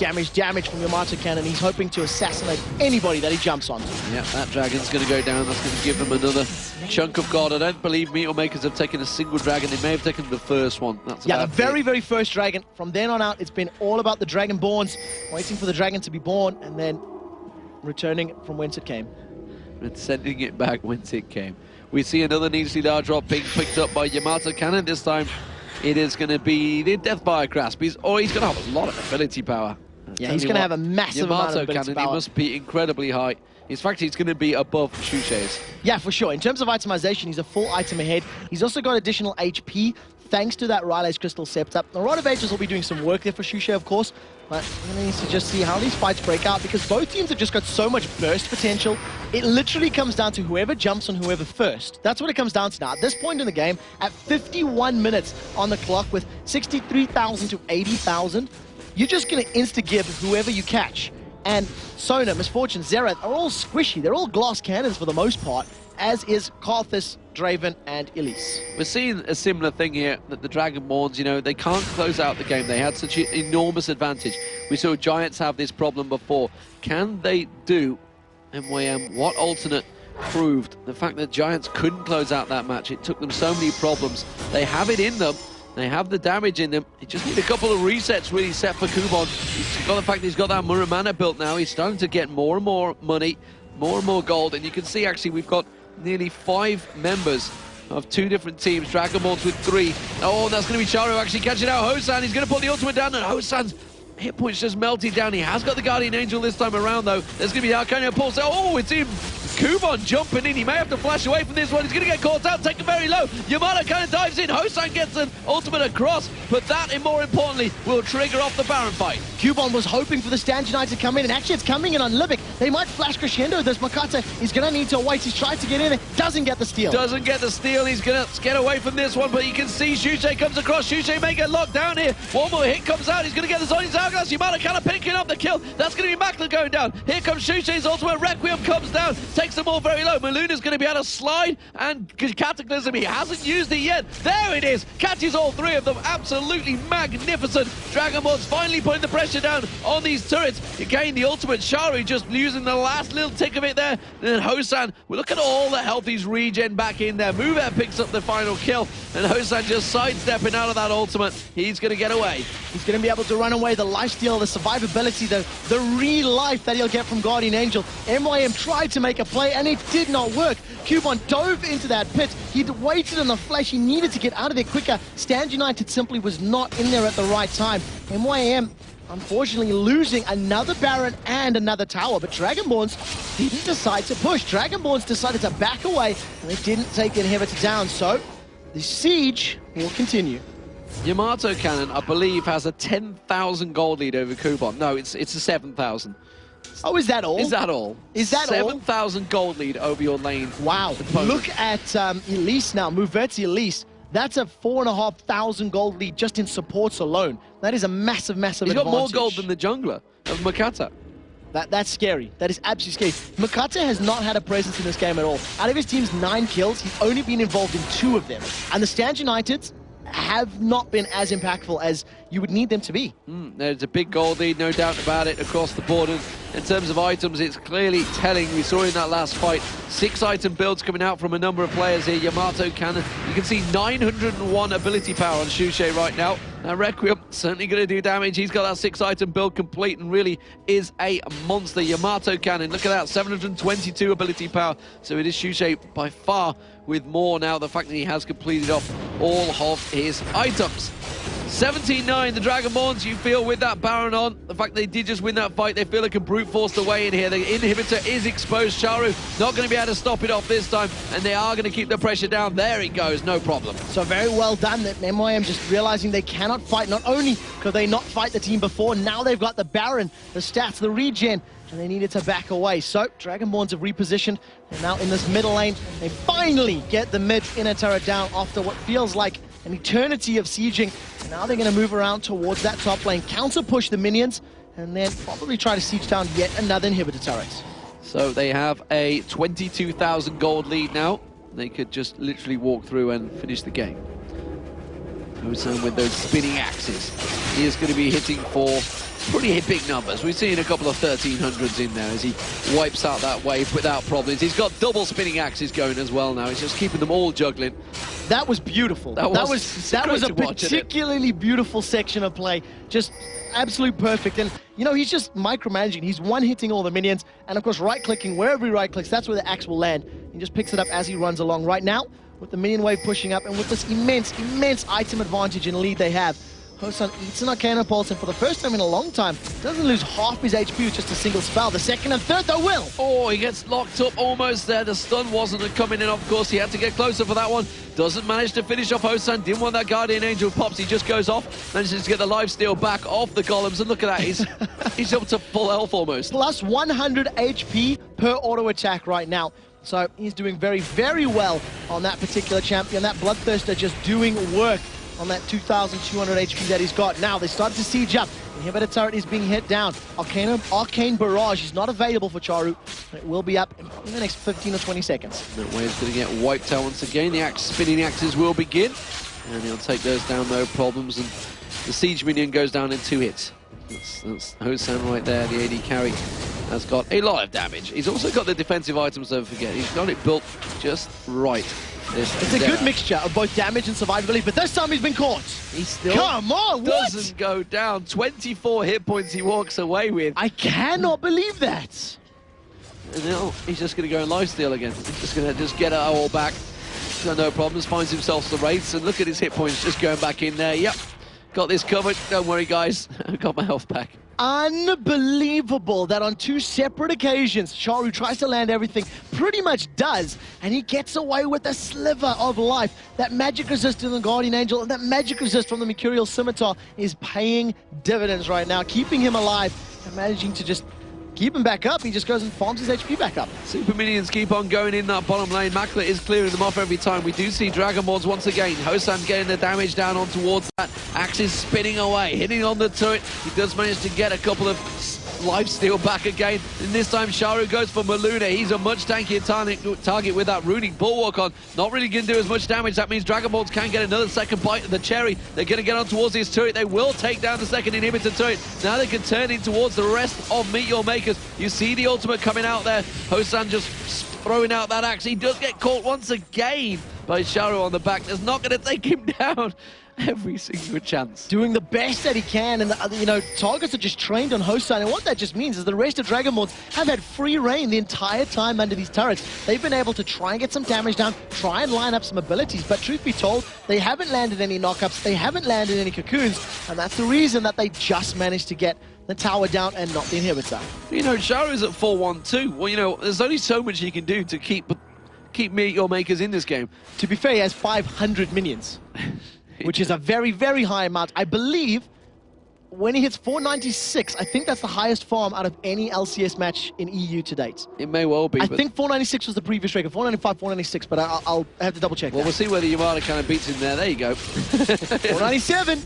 from Yamato Cannon. He's hoping to assassinate anybody that he jumps onto. Yeah, that dragon's going to go down. That's going to give them another chunk of God. I don't believe Meteor Makers have taken a single dragon. They may have taken the first one. That's the very first dragon. From then on out, it's been all about the Dragonborns, waiting for the dragon to be born, and then returning from whence it came. And sending it back whence it came. We see another needlessly large drop being picked up by Yamato Cannon. This time, it is going to be the Deathfire Grasp. He's going to have a lot of ability power. Yeah, he's going to have a massive amount of ability power. He must be incredibly high. In fact, he's going to be above Shujai's. Yeah, for sure. In terms of itemization, he's a full item ahead. He's also got additional HP thanks to that Riley's Crystal Scepter. The Rod of Ages will be doing some work there for Shujai, of course, but we're going to need to just see how these fights break out because both teams have just got so much burst potential. It literally comes down to whoever jumps on whoever first. That's what it comes down to now. At this point in the game, at 51 minutes on the clock with 63,000 to 80,000, you're just going to insta-give whoever you catch. And Sona, Misfortune, Zerath are all squishy. They're all glass cannons for the most part, as is Karthus, Draven, and Elise. We're seeing a similar thing here, that the Dragonborns, you know, they can't close out the game. They had such an enormous advantage. We saw Giants have this problem before. Can they do, MYM, what Alternate proved? The fact that Giants couldn't close out that match. It took them so many problems. They have it in them. They have the damage in them. They just need a couple of resets really set for Kubon. He's got the fact that he's got that Muramana built now. He's starting to get more and more money, more and more gold. And you can see actually we've got nearly 5 members of 2 different teams. Dragonborns with 3. Oh, that's going to be Charu actually catching out Hosan. He's going to put the ultimate down, and Hosan's hit points just melted down. He has got the Guardian Angel this time around, though. There's going to be Arcania Pulse. Oh, it's him. Kubon jumping in. He may have to flash away from this one. He's going to get caught out, taken very low. Yamato kind of dives in. Hosan gets an ultimate across, but that, and more importantly, will trigger off the Baron fight. Kubon was hoping for the Stange Knight to come in, and actually it's coming in on Libic. They might flash crescendo this. Makata is going to need to wait. He's tried to get in there. Doesn't get the steal. Doesn't get the steal. He's going to get away from this one, but you can see Shujai comes across. Shujai may get locked down here. One more hit comes out. He's going to get the Zoni's Hourglass. Yamato kind of picking up the kill. That's going to be Makla going down. Here comes Shujai's ultimate. Requiem comes down. Takes them all very low. Maluna's going to be able to slide, and Cataclysm, he hasn't used it yet. There it is. Catches all 3 of them. Absolutely magnificent. Dragonborn's finally putting the pressure down on these turrets. Again, the ultimate Charu just using the last little tick of it there. And then Hosan, we look at all the health he's regen back in there. Mouvet picks up the final kill, and Hosan just sidestepping out of that ultimate. He's going to get away. He's going to be able to run away. The lifesteal, the survivability, the real life that he'll get from Guardian Angel. MYM tried to make a play, and it did not work. Kubon dove into that pit. He'd waited on the flash. He needed to get out of there quicker. Stand United simply was not in there at the right time. MYM, unfortunately, losing another Baron and another tower, but Dragonborns didn't decide to push. Dragonborns decided to back away, and they didn't take the inhibitor down, so the siege will continue. Yamato Cannon, I believe, has a 10,000 gold lead over Kubon. No, it's a 7,000. Oh, is that all? Is that all? Is that 7,000 gold lead over your lane. Wow. opponent. Look at Elise now. Mouvet's Elise. That's a 4,500 gold lead just in supports alone. That is a massive, massive advantage. He's got more gold than the jungler of Makata. That's scary. That is absolutely scary. Makata has not had a presence in this game at all. Out of his team's 9 kills, he's only been involved in 2 of them. And the Stand United have not been as impactful as you would need them to be. There's a big goal lead, no doubt about it, across the board. And in terms of items, it's clearly telling. We saw in that last fight, 6 item builds coming out from a number of players here. Yamato Cannon, you can see 901 ability power on Shushe right now. Now Requiem certainly going to do damage. He's got that 6 item build complete and really is a monster. Yamato Cannon, look at that, 722 ability power. So it is Shushe by far with more now, the fact that he has completed off all of his items. 17-9, the Dragonborns, you feel with that Baron on, the fact they did just win that fight, they feel they can brute force the way in here. The inhibitor is exposed. Charu not going to be able to stop it off this time, and they are going to keep the pressure down. There it goes, no problem. So very well done that MYM just realizing they cannot fight. Not only could they not fight the team before, now they've got the Baron, the stats, the regen, and they needed to back away. So Dragonborns have repositioned. They're now in this middle lane. They finally get the mid inner turret down after what feels like an eternity of sieging. And now they're going to move around towards that top lane, counter push the minions, and then probably try to siege down yet another inhibitor turret. So they have a 22,000 gold lead now. They could just literally walk through and finish the game. Hosan with those spinning axes. He is going to be hitting for pretty big numbers. We've seen a couple of 1300s in there as he wipes out that wave without problems. He's got double spinning axes going as well now. He's just keeping them all juggling. That was beautiful. That was a particularly beautiful section of play. Just absolute perfect. And, you know, he's just micromanaging. He's one-hitting all the minions. And, of course, right-clicking. Wherever he right-clicks, that's where the axe will land. He just picks it up as he runs along. Right now, with the minion wave pushing up and with this immense item advantage and lead they have, Hosan eats an Arcana Pulse, and for the first time in a long time, doesn't lose half his HP with just a single spell. The second and third, though, will. Oh, he gets locked up almost there. The stun wasn't coming in, of course. He had to get closer for that one. Doesn't manage to finish off Hosan. Didn't want that Guardian Angel pops. He just goes off. Manages to get the lifesteal back off the golems. And look at that. He's up to full health almost. Plus 100 HP per auto attack right now. So he's doing very, very well on that particular champion. That Bloodthirster just doing work on that 2,200 HP that he's got. Now they start to siege up. Inhibitor turret is being hit down. Arcane Barrage is not available for Charu. It will be up in the next 15 or 20 seconds. That wave's going to get wiped out once again. The spinning axes will begin. And he'll take those down, no problems. And the siege minion goes down in 2 hits. That's Hosan right there, the AD carry. Has got a lot of damage. He's also got the defensive items, don't forget. He's got it built just right. It's a good mixture of both damage and survivability, but this time he's been caught. He still doesn't go down. 24 hit points he walks away with. I cannot believe that. And now he's just going to go and lifesteal again. He's just going to get it all back. He's got no problems, finds himself the wraiths, and look at his hit points just going back in there. Yep, got this covered. Don't worry, guys. I've got my health back. Unbelievable that on 2 separate occasions, Charu tries to land everything, pretty much does, and he gets away with a sliver of life. That magic resist in the Guardian Angel and that magic resist from the Mercurial Scimitar is paying dividends right now, keeping him alive and managing to just keep him back up. He just goes and farms his HP back up. Super minions keep on going in that bottom lane. Makler is clearing them off every time. We do see Dragonborns once again. Hosan getting the damage down on towards that. Axe is spinning away, hitting on the turret. He does manage to get a couple of lifesteal back again. And this time Charu goes for Maluna. He's a much tankier target with that Runic Bulwark on. Not really going to do as much damage. That means Dragonborns can get another second bite of the cherry. They're going to get on towards this turret. They will take down the second inhibitor turret. Now they can turn in towards the rest of Meet Your Makers. You see the ultimate coming out there. Hosan just throwing out that axe. He does get caught once again by Charu on the back. That's not going to take him down. Every single chance. Doing the best that he can, and you know, targets are just trained on Hosan, and what that just means is the rest of Dragonborns have had free reign the entire time under these turrets. They've been able to try and get some damage down, try and line up some abilities, but truth be told, they haven't landed any knockups, they haven't landed any cocoons, and that's the reason that they just managed to get the tower down and not the inhibitor. You know, Charu's at 4-1-2. Well, you know, there's only so much he can do to keep Meet Your Makers in this game. To be fair, he has 500 minions. Which is a very, very high amount. I believe when he hits 496, I think that's the highest farm out of any LCS match in EU to date. It may well be. I think 496 was the previous record, 495, 496, but I'll have to double check. Well, we'll see whether Yamada kind of beats him there. There you go. 497.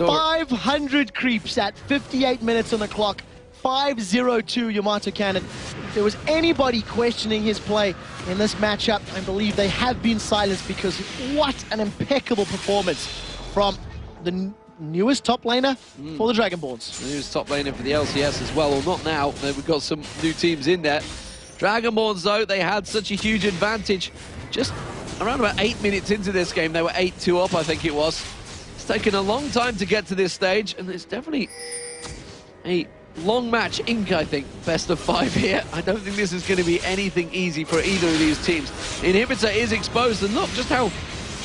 500 creeps at 58 minutes on the clock. 5-0 Yamato Cannon. If there was anybody questioning his play in this matchup, I believe they have been silenced, because what an impeccable performance from the newest top laner for the Dragonborns. The newest top laner for the LCS as well. Well, not now. We've got some new teams in there. Dragonborns, though, they had such a huge advantage. Just around about 8 minutes into this game, they were 8-2 up, I think it was. It's taken a long time to get to this stage, and it's definitely a long match. Ink, I think, best of 5 here. I don't think this is going to be anything easy for either of these teams. Inhibitor is exposed, and look just how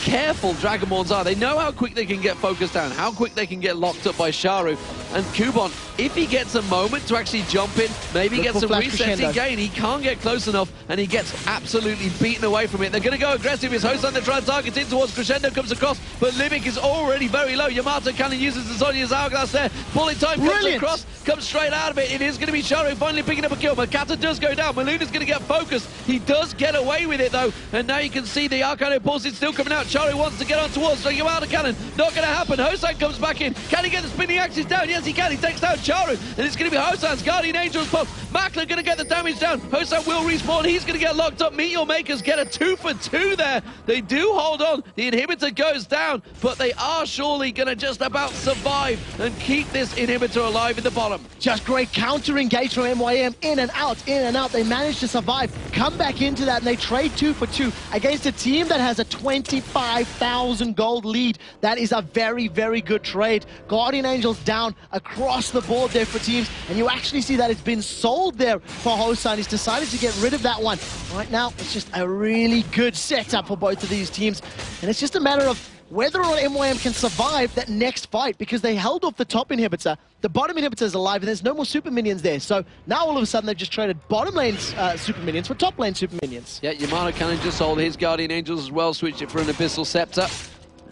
careful Dragonborns are. They know how quick they can get focused down, how quick they can get locked up by Sharu. And Kubon, if he gets a moment to actually jump in, maybe get some resets in gain, he can't get close enough, and he gets absolutely beaten away from it. They're going to go aggressive. It's Hosan that tries to target in towards Crescendo, comes across, but Libic is already very low. Yamato Cannon uses the Sonya's hourglass there. Bullet time comes across, comes straight out of it. It is going to be Sharu finally picking up a kill. Makata does go down. Maluna's going to get focused. He does get away with it, though, and now you can see the Arcano pulse is still coming out. Sharu wants to get on towards Yamato Cannon. Not going to happen. Hosan comes back in. Can he get the spinning axes down? Yes, he can. He takes down Charu, and it's going to be Hosan's Guardian Angel's pop. Makler going to get the damage down. Hosan will respawn. He's going to get locked up. Meteor Makers get a 2 for 2 there. They do hold on. The inhibitor goes down, but they are surely going to just about survive and keep this inhibitor alive in the bottom. Just great counter engage from MYM. In and out, in and out. They manage to survive, come back into that, and they trade 2 for 2 against a team that has a 25,000 gold lead. That is a very, very good trade. Guardian Angels down across the board there for teams, and you actually see that it's been sold there for Hosan. He's decided to get rid of that one. Right now, it's just a really good setup for both of these teams, and it's just a matter of whether or not MYM can survive that next fight, because they held off the top inhibitor. The bottom inhibitor is alive, and there's no more super minions there. So now all of a sudden they've just traded bottom lane super minions for top lane super minions. Yeah, Yamato Cannon just sold his Guardian Angels as well, switched it for an Abyssal Scepter.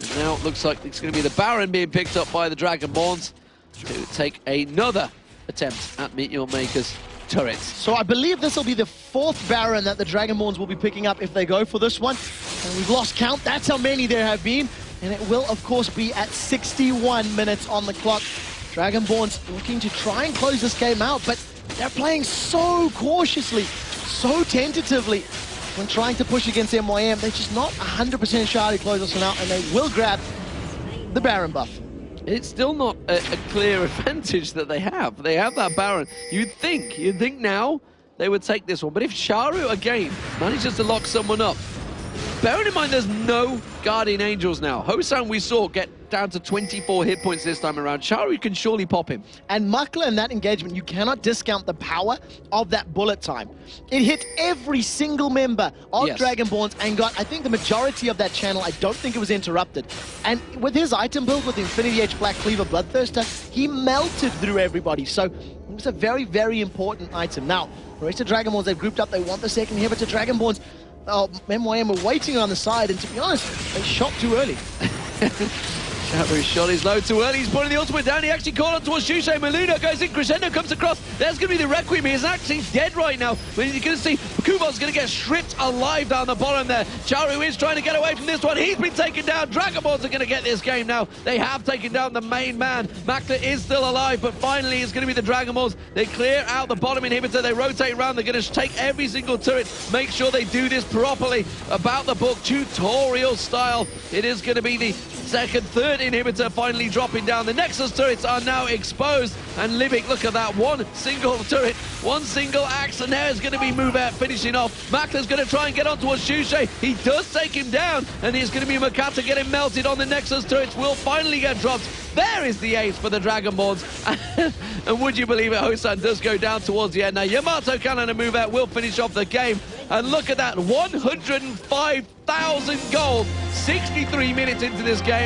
And now it looks like it's going to be the Baron being picked up by the Dragonborns to take another attempt at Meteor Maker's turrets. So I believe this will be the 4th Baron that the Dragonborns will be picking up if they go for this one. And we've lost count. That's how many there have been. And it will, of course, be at 61 minutes on the clock. Dragonborns looking to try and close this game out, but they're playing so cautiously, so tentatively when trying to push against MYM. They're just not 100% sure to close this one out, and they will grab the Baron buff. It's still not a clear advantage that they have. They have that Baron. You'd think now they would take this one. But if Sharu, again, manages to lock someone up, bearing in mind there's no Guardian Angels now. Hosan we saw get down to 24 hit points this time around. Sharu can surely pop him. And Makla in that engagement, you cannot discount the power of that bullet time. It hit every single member of Dragonborns and got, I think, the majority of that channel. I don't think it was interrupted. And with his item build with Infinity Edge Black Cleaver Bloodthirster, he melted through everybody. So it was a very, very important item. Now, the rest of Dragonborns, they've grouped up. They want the second inhibitor. Dragonborns, MYM were waiting on the side, and to be honest, they shot too early. Sharu shot his low too early. He's putting the ultimate down. He actually called on towards Shushay. Maluna goes in. Crescendo comes across. There's going to be the Requiem. He's actually dead right now. But you're going to see Kubon's going to get stripped alive down the bottom there. Sharu is trying to get away from this one. He's been taken down. Dragonborns are going to get this game now. They have taken down the main man. Makler is still alive, but finally it's going to be the Dragonborns. They clear out the bottom inhibitor. They rotate around. They're going to take every single turret. Make sure they do this properly. About the book, tutorial style. It is going to be the second, third inhibitor finally dropping down. The Nexus turrets are now exposed, and Libic, look at that, one single turret, one single axe, and there is going to be Moubert finishing off. Makler's going to try and get on towards Shushay. He does take him down, and it's going to be Makata getting melted on the Nexus turrets. Will finally get dropped. There is the ace for the Dragonborns. And would you believe it, Hosan does go down towards the end. Now Yamato Cannon and Moubert will finish off the game. And look at that, 105,000 gold, 63 minutes into this game.